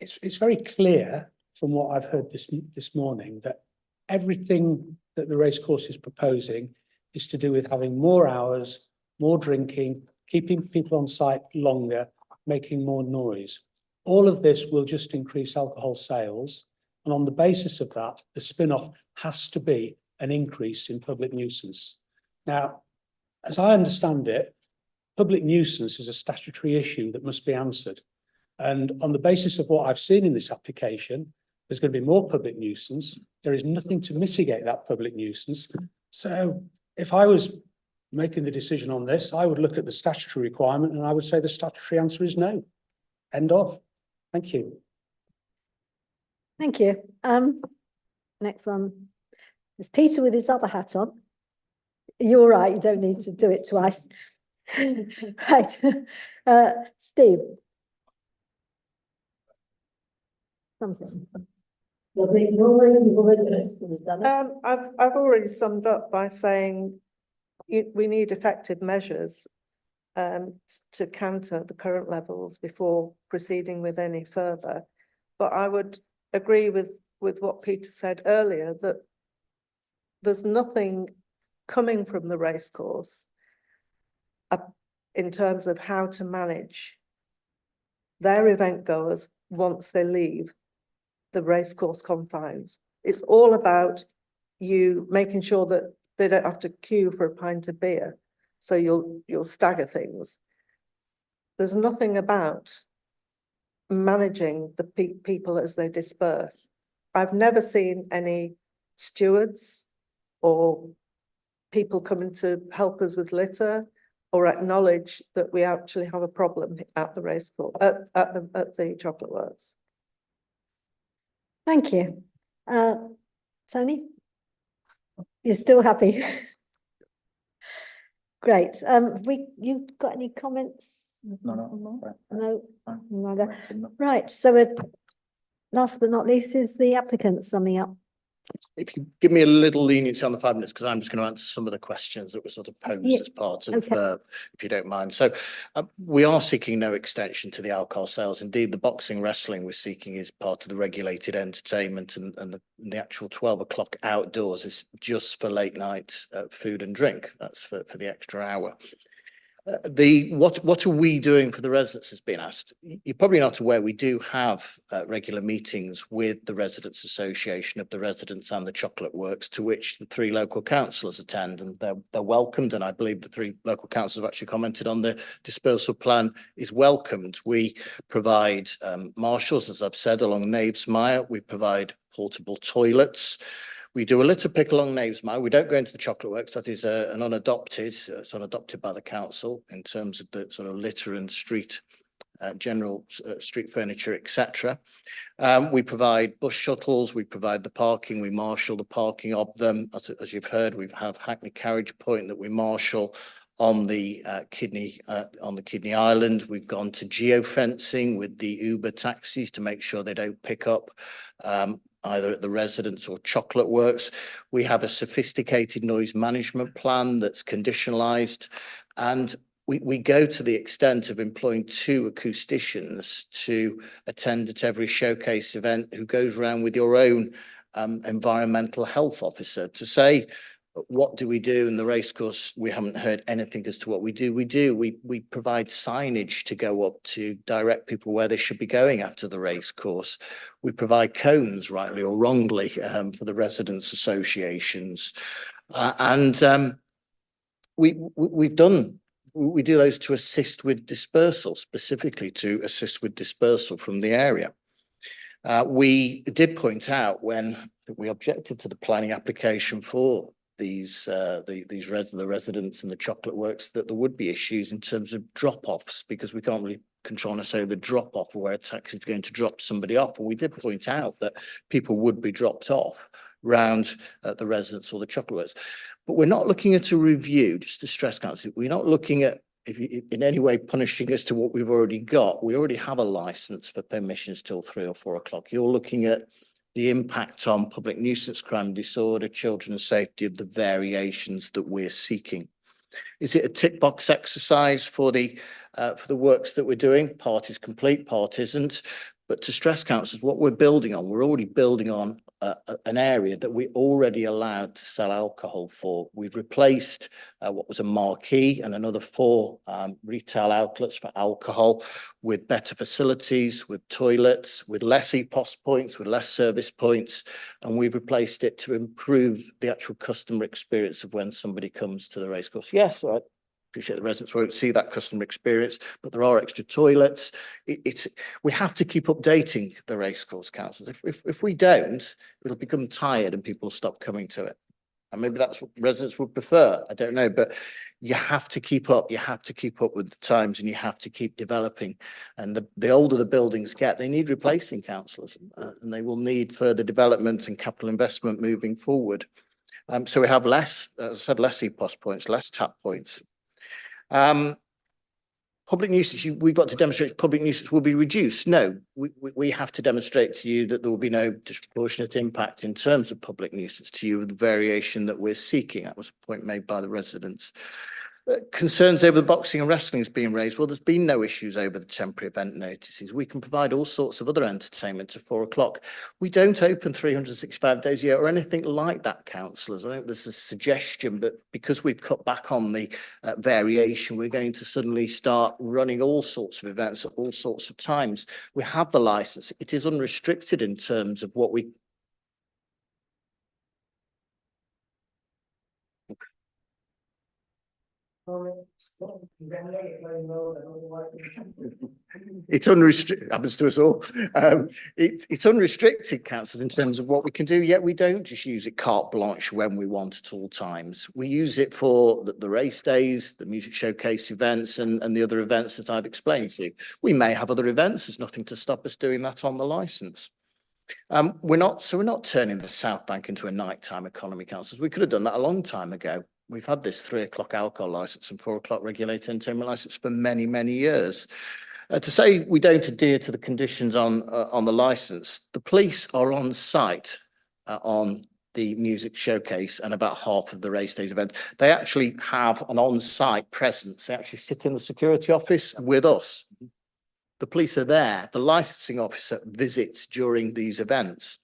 it's very clear from what I've heard this morning that everything that the Racecourse is proposing is to do with having more hours, more drinking, keeping people on site longer, making more noise. All of this will just increase alcohol sales. And on the basis of that, the spin-off has to be an increase in public nuisance. Now, as I understand it, public nuisance is a statutory issue that must be answered. And on the basis of what I've seen in this application, there's going to be more public nuisance. There is nothing to mitigate that public nuisance. So if I was making the decision on this, I would look at the statutory requirement and I would say the statutory answer is no. End of. Thank you. Thank you. Next one is Peter with his other hat on. You're right, you don't need to do it twice. Right. Steve. Something. I've already summed up by saying we need effective measures to counter the current levels before proceeding with any further. But I would agree with what Peter said earlier, that there's nothing coming from the Racecourse in terms of how to manage their event goers once they leave the Racecourse confines. It's all about you making sure that they don't have to queue for a pint of beer, so you'll stagger things. There's nothing about managing the people as they disperse. I've never seen any stewards or people coming to help us with litter or acknowledge that we actually have a problem at the Racecourse, at the Chocolate Works. Thank you. Tony? You're still happy? Great. You got any comments? No. Right. So last but not least is the applicant summing up. If you give me a little leniency on the 5 minutes, because I'm just going to answer some of the questions that were sort of posed as part of, if you don't mind. So we are seeking no extension to the alcohol sales. Indeed, the boxing wrestling we're seeking is part of the regulated entertainment, and the actual 12 o'clock outdoors is just for late night food and drink. That's for the extra hour. What are we doing for the residents has been asked. You're probably not aware we do have regular meetings with the Residents Association of the Residents and the Chocolate Works, to which the 3 local councillors attend, and they're welcomed. And I believe the 3 local councillors have actually commented on the dispersal plan is welcomed. We provide marshals, as I've said, along Knavesmire. We provide portable toilets. We do a litter pick along Knavesmire. We don't go into the Chocolate Works. That is an unadopted. It's unadopted by the council in terms of the sort of litter and street, general street furniture, etc. We provide bus shuttles. We provide the parking. We marshal the parking of them. As you've heard, we have Hackney Carriage Point that we marshal on the Kidney Island. We've gone to geofencing with the Uber taxis to make sure they don't pick up either at the residence or Chocolate Works. We have a sophisticated noise management plan that's conditionalized, and we go to the extent of employing 2 acousticians to attend at every showcase event, who goes around with your own environmental health officer to say, what do we do? In the Racecourse, we haven't heard anything as to what we do. We provide signage to go up to direct people where they should be going after the Racecourse. We provide cones, rightly or wrongly, for the residents' associations. We do those to assist with dispersal, specifically to assist with dispersal from the area. We did point out when we objected to the planning application for the residents and the Chocolate Works that there would be issues in terms of drop-offs, because we can't really control necessarily the drop-off where a taxi is going to drop somebody off. And we did point out that people would be dropped off round the residents or the Chocolate Works. But we're not looking at a review, just to stress, council. We're not looking at in any way punishing us to what we've already got. We already have a license for permissions till 3 or 4 o'clock. You're looking at the impact on public nuisance, crime, disorder, children's safety of the variations that we're seeking. Is it a tick box exercise for the works that we're doing? Part is complete, part isn't. But to stress, councillors, what we're building on, we're already building on an area that we already allowed to sell alcohol for. We've replaced what was a marquee and another 4 retail outlets for alcohol with better facilities, with toilets, with less EPOS points, with less service points, and we've replaced it to improve the actual customer experience of when somebody comes to the Racecourse. Yes, I appreciate the residents won't see that customer experience, but there are extra toilets. We have to keep updating the Racecourse, councillors. If we don't, it'll become tired and people will stop coming to it. And maybe that's what residents would prefer. I don't know, but you have to keep up. You have to keep up with the times, and you have to keep developing. And the older the buildings get, they need replacing, councillors, and they will need further development and capital investment moving forward. So we have less, as I said, less EPOS points, less tap points. Public nuisance, we've got to demonstrate public nuisance will be reduced. No, we have to demonstrate to you that there will be no disproportionate impact in terms of public nuisance to you with the variation that we're seeking. That was a point made by the residents. Concerns over the boxing and wrestling is being raised. Well, there's been no issues over the temporary event notices. We can provide all sorts of other entertainment at 4 o'clock. We don't open 365 days a year or anything like that, councillors. I think there's a suggestion, but because we've cut back on the variation, we're going to suddenly start running all sorts of events at all sorts of times. We have the license. It is unrestricted in terms of what we It's unrestricted, happens to us all. It's unrestricted, councillors, in terms of what we can do, yet we don't just use it carte blanche when we want at all times. We use it for the race days, the music showcase events, and the other events that I've explained to you. We may have other events, there's nothing to stop us doing that on the licence. We're not turning the South Bank into a nighttime economy, councillors. We could have done that a long time ago. We've had this 3 o'clock alcohol licence and 4 o'clock regulated entertainment licence for many, many years. To say we don't adhere to the conditions on the licence, the police are on site on the music showcase and about half of the race days event. They actually have an on-site presence. They actually sit in the security office with us. The police are there. The licensing officer visits during these events.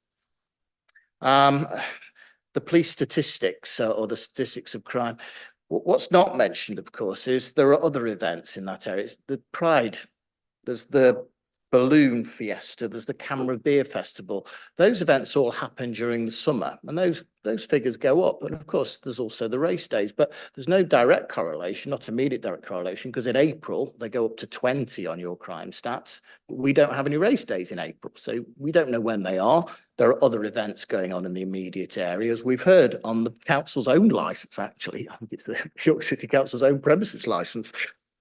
The police statistics or the statistics of crime. What's not mentioned, of course, is there are other events in that area. It's the Pride, there's the Balloon Fiesta, there's the Camera Beer Festival. Those events all happen during the summer, and those figures go up. And of course, there's also the race days, but there's no direct correlation, not immediate direct correlation, because in April, they go up to 20 on your crime stats. We don't have any race days in April, so we don't know when they are. There are other events going on in the immediate areas. We've heard on the council's own licence, actually, I think it's the York City Council's own premises licence.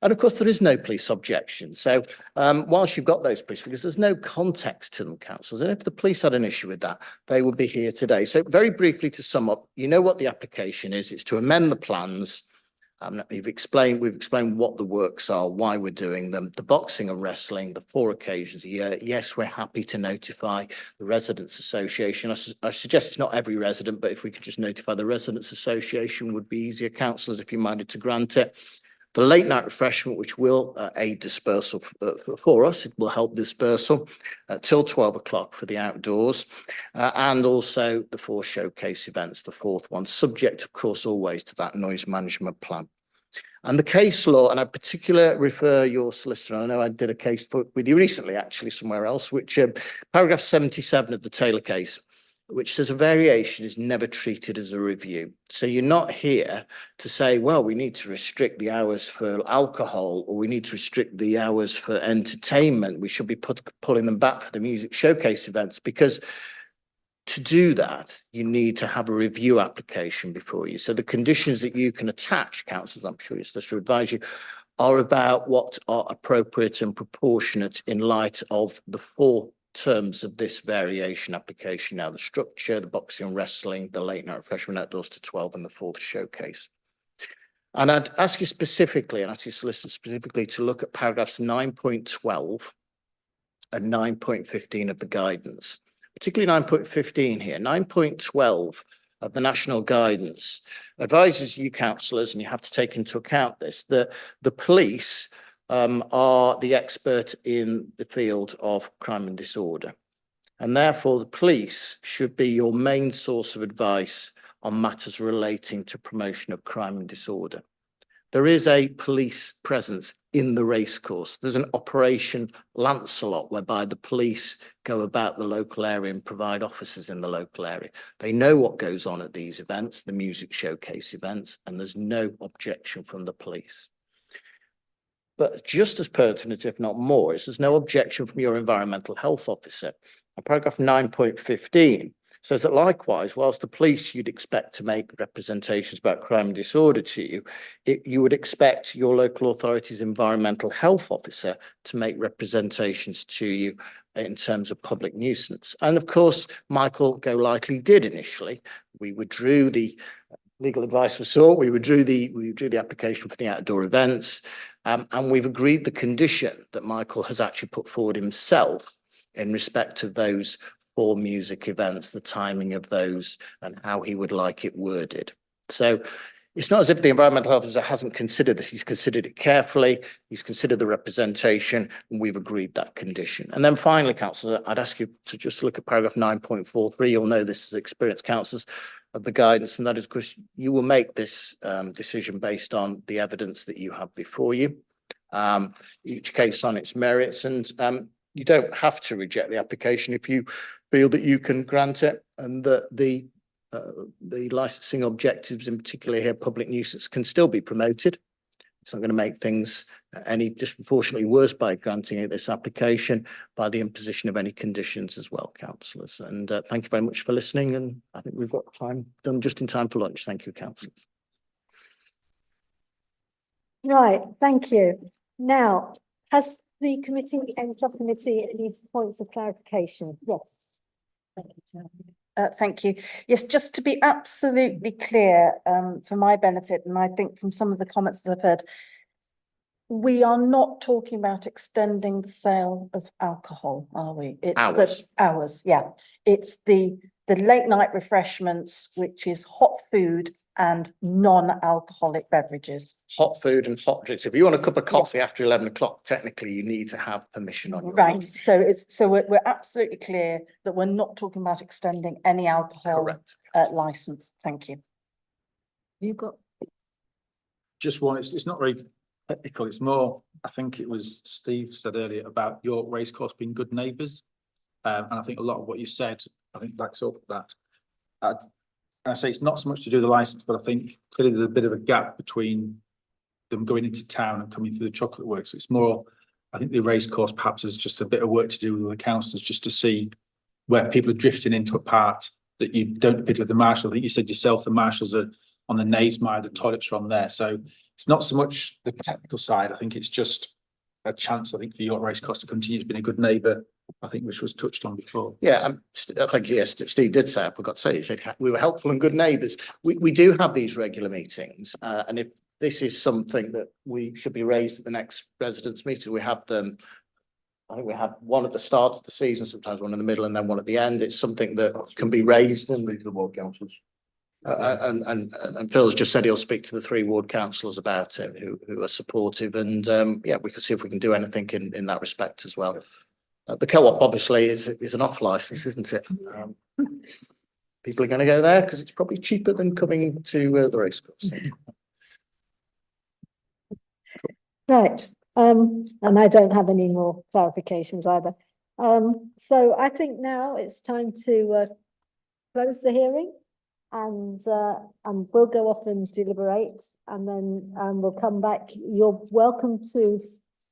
And of course, there is no police objection. So whilst you've got those police figures, there's no context to them, councillors. And if the police had an issue with that, they would be here today. So very briefly to sum up, you know what the application is. It's to amend the plans we've explained what the works are, why we're doing them, the boxing and wrestling, the 4 occasions a year. Yes, we're happy to notify the Residents Association. I suggest it's not every resident, but if we could just notify the Residents Association would be easier. Councillors, if you minded to grant it. The late night refreshment, which will aid dispersal for us, it will help dispersal till 12 o'clock for the outdoors, and also the 4 showcase events, the 4th one, subject, of course, always to that noise management plan. And the case law, and I particularly refer your solicitor, I know I did a case with you recently, actually, somewhere else, which paragraph 77 of the Taylor case, which says a variation is never treated as a review. So you're not here to say, well, we need to restrict the hours for alcohol, or we need to restrict the hours for entertainment. We should be pulling them back for the music showcase events, because to do that, you need to have a review application before you. So the conditions that you can attach, councillors, I'm sure your solicitor advise you, are about what are appropriate and proportionate in light of the 4 terms of this variation application. Now, the structure, the boxing and wrestling, the late night refreshment outdoors to 12, and the 4th showcase. And I'd ask you specifically, and ask your solicitor specifically, to look at paragraphs 9.12 and 9.15 of the guidance, particularly 9.15 here. 9.12 of the national guidance advises you, councillors, and you have to take into account this, that the police are the expert in the field of crime and disorder. And therefore, the police should be your main source of advice on matters relating to promotion of crime and disorder. There is a police presence in the racecourse. There's an Operation Lancelot, whereby the police go about the local area and provide officers in the local area. They know what goes on at these events, the music showcase events, and there's no objection from the police. But just as pertinent, if not more, is there's no objection from your environmental health officer. And paragraph 9.15 says that likewise, whilst the police you'd expect to make representations about crime and disorder to you, you would expect your local authority's environmental health officer to make representations to you in terms of public nuisance. And of course, Michael Golightly did initially. We withdrew the legal advice was sought. We withdrew the application for the outdoor events. And we've agreed the condition that Michael has actually put forward himself in respect of those 4 music events, the timing of those, and how he would like it worded. So it's not as if the environmental health officer hasn't considered this. He's considered it carefully. He's considered the representation, and we've agreed that condition. And then finally, councillor, I'd ask you to just look at paragraph 9.43. You'll know this as experienced councillors of the guidance, and that is, of course, you will make this decision based on the evidence that you have before you, each case on its merits, and you don't have to reject the application if you feel that you can grant it, and that the licensing objectives, in particular here, public nuisance, can still be promoted. It's not going to make things any disproportionately worse by granting this application, by the imposition of any conditions as well, councillors. And thank you very much for listening. And I think we've got time done just in time for lunch. Thank you, councillors. Right, thank you. Now, has the committee and subcommittee any points of clarification? Yes. Thank you. Yes, just to be absolutely clear, for my benefit, and I think from some of the comments that I've heard, we are not talking about extending the sale of alcohol, are we? It's hours. The hours, yeah. It's the late night refreshments, which is hot food and non-alcoholic beverages. Hot food and hot drinks. If you want a cup of coffee after 11 o'clock, technically you need to have permission on your right. So we're absolutely clear that we're not talking about extending any alcohol license. Thank you. You've got just one. It's not very technical. It's more. I think it was Steve said earlier about York Racecourse being good neighbours, and I think a lot of what you said, I think backs up that. I say it's not so much to do with the license, but I think clearly there's a bit of a gap between them going into town and coming through the chocolate works. It's more, I think the racecourse perhaps is just a bit of work to do with the councillors, just to see where people are drifting into a part that you don't pick with the marshal. I think you said yourself, the marshals are on the Knavesmire, the toilets are on there. So it's not so much the technical side. I think it's just a chance, I think, for York Racecourse to continue to be a good neighbour, I think, which was touched on before. Yeah, I think, yes, Steve did say, I forgot to say, he said we were helpful and good neighbours. We do have these regular meetings, and if this is something that we should be raised at the next residents' meeting. We have them. I think we have one at the start of the season, sometimes one in the middle, and then one at the end. It's something that can be raised and Speak to the ward councillors. and Phil's just said he'll speak to the 3 ward councillors about it who are supportive, and yeah, we can see if we can do anything in that respect as well. The co-op obviously is an off license, isn't it? People are going to go there because it's probably cheaper than coming to the racecourse. Right, and I don't have any more clarifications either. So I think now it's time to close the hearing and we'll go off and deliberate, and then we'll come back. You're welcome to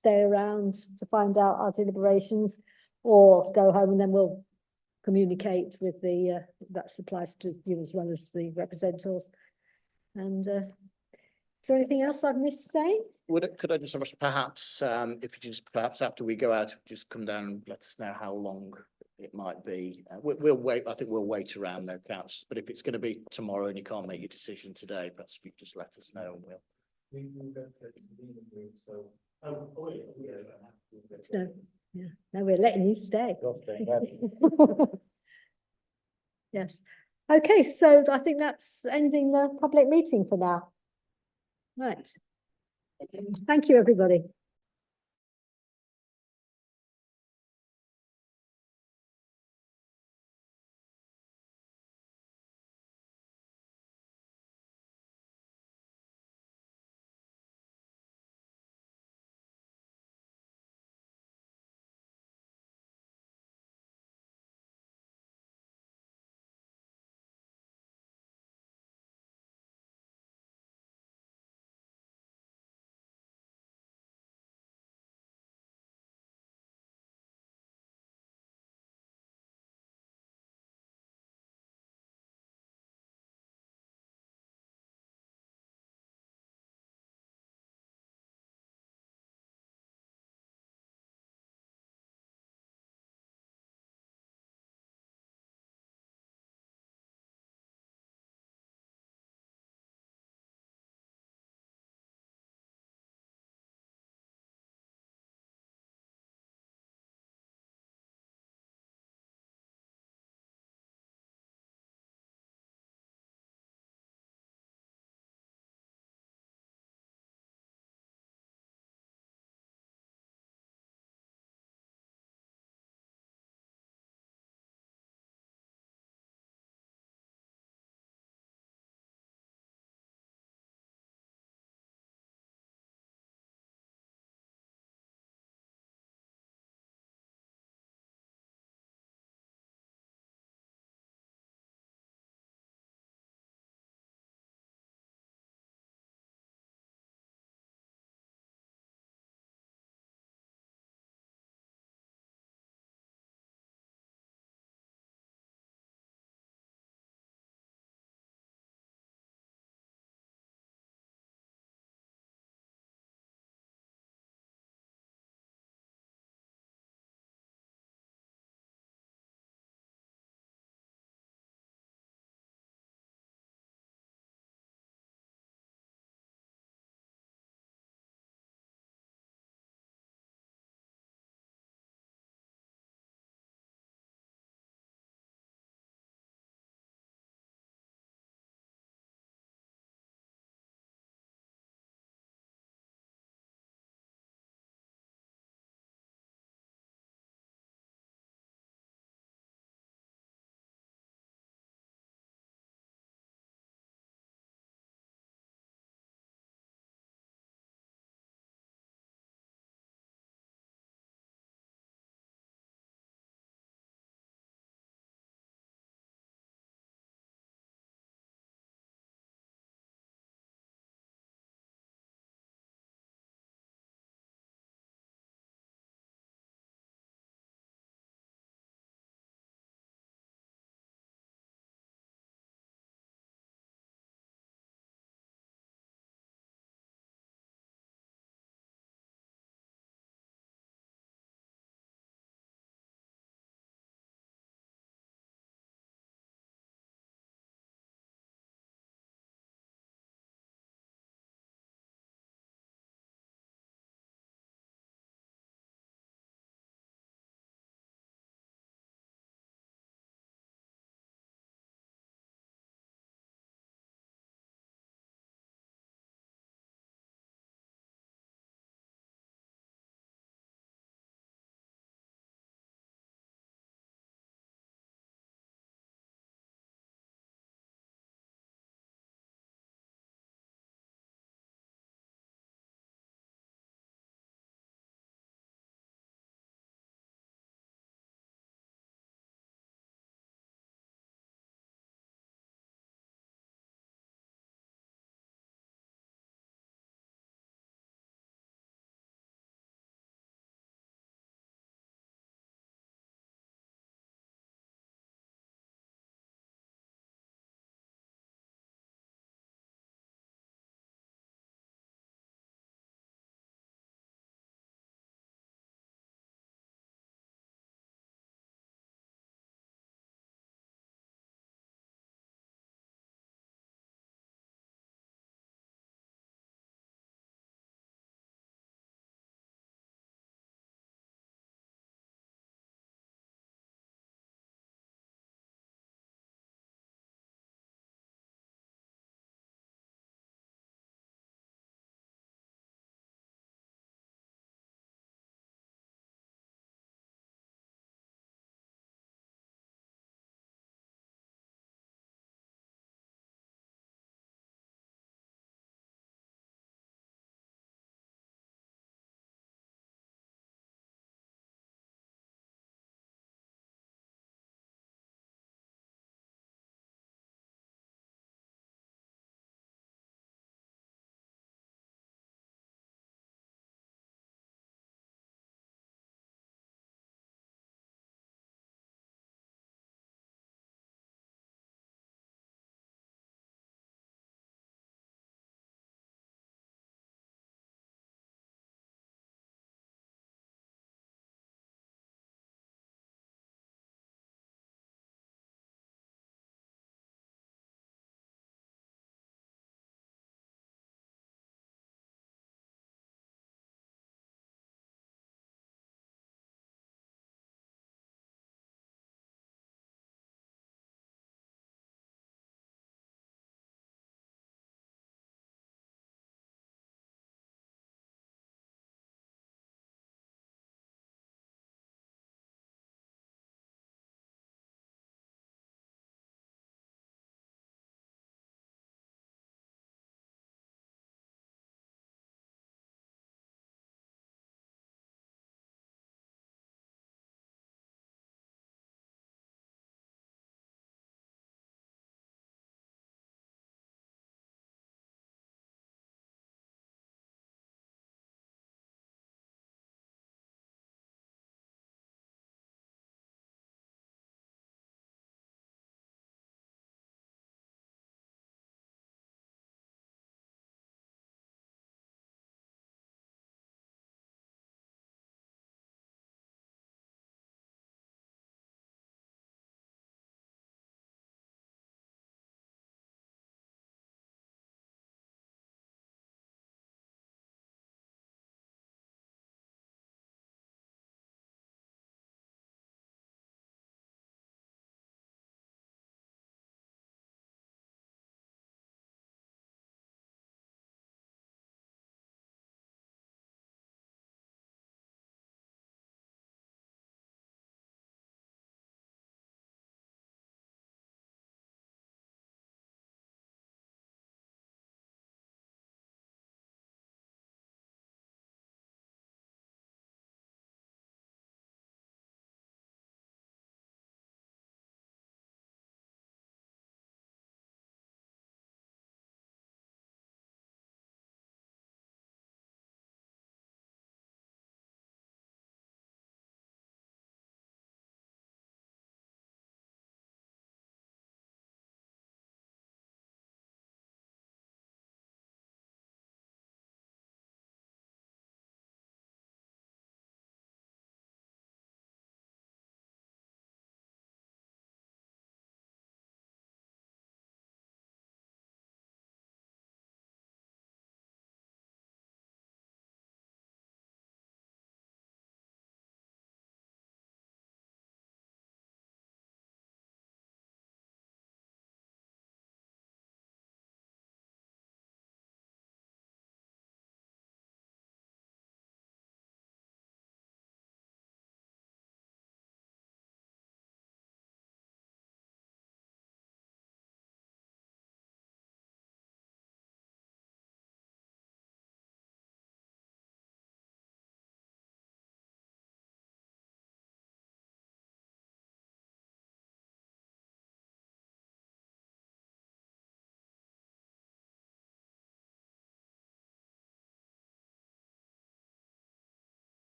stay around to find out our deliberations, or go home and then we'll communicate with the that applies to you as well as the representatives. And is there anything else I've missed saying? Could I just perhaps if you just perhaps after we go out, just come down and let us know how long it might be. We'll wait. I think we'll wait around their accounts. But if it's going to be tomorrow and you can't make your decision today, perhaps you just let us know and we'll. So, yeah, no, we're letting you stay. Yes. Okay, so I think that's ending the public meeting for now. Right. Thank you, everybody.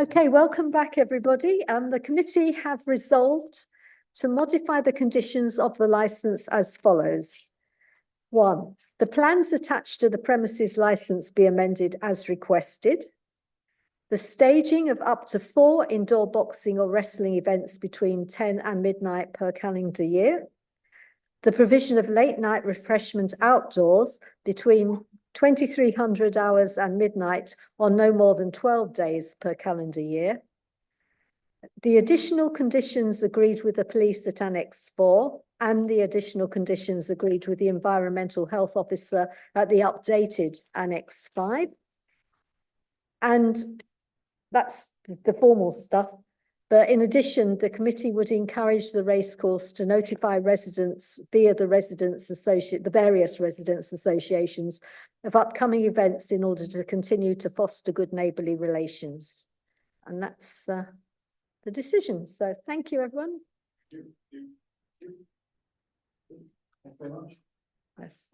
Okay, welcome back, everybody. The committee have resolved to modify the conditions of the licence as follows. 1, the plans attached to the premises licence be amended as requested. The staging of up to 4 indoor boxing or wrestling events between 10 and midnight per calendar year. The provision of late night refreshment outdoors between 2300 hours and midnight on no more than 12 days per calendar year. The additional conditions agreed with the police at Annex 4 and the additional conditions agreed with the environmental health officer at the updated Annex 5. And that's the formal stuff. But in addition, the committee would encourage the racecourse to notify residents via the various residents associations of upcoming events in order to continue to foster good neighbourly relations. And that's the decision. So thank you, everyone. Thank you very much. Yes.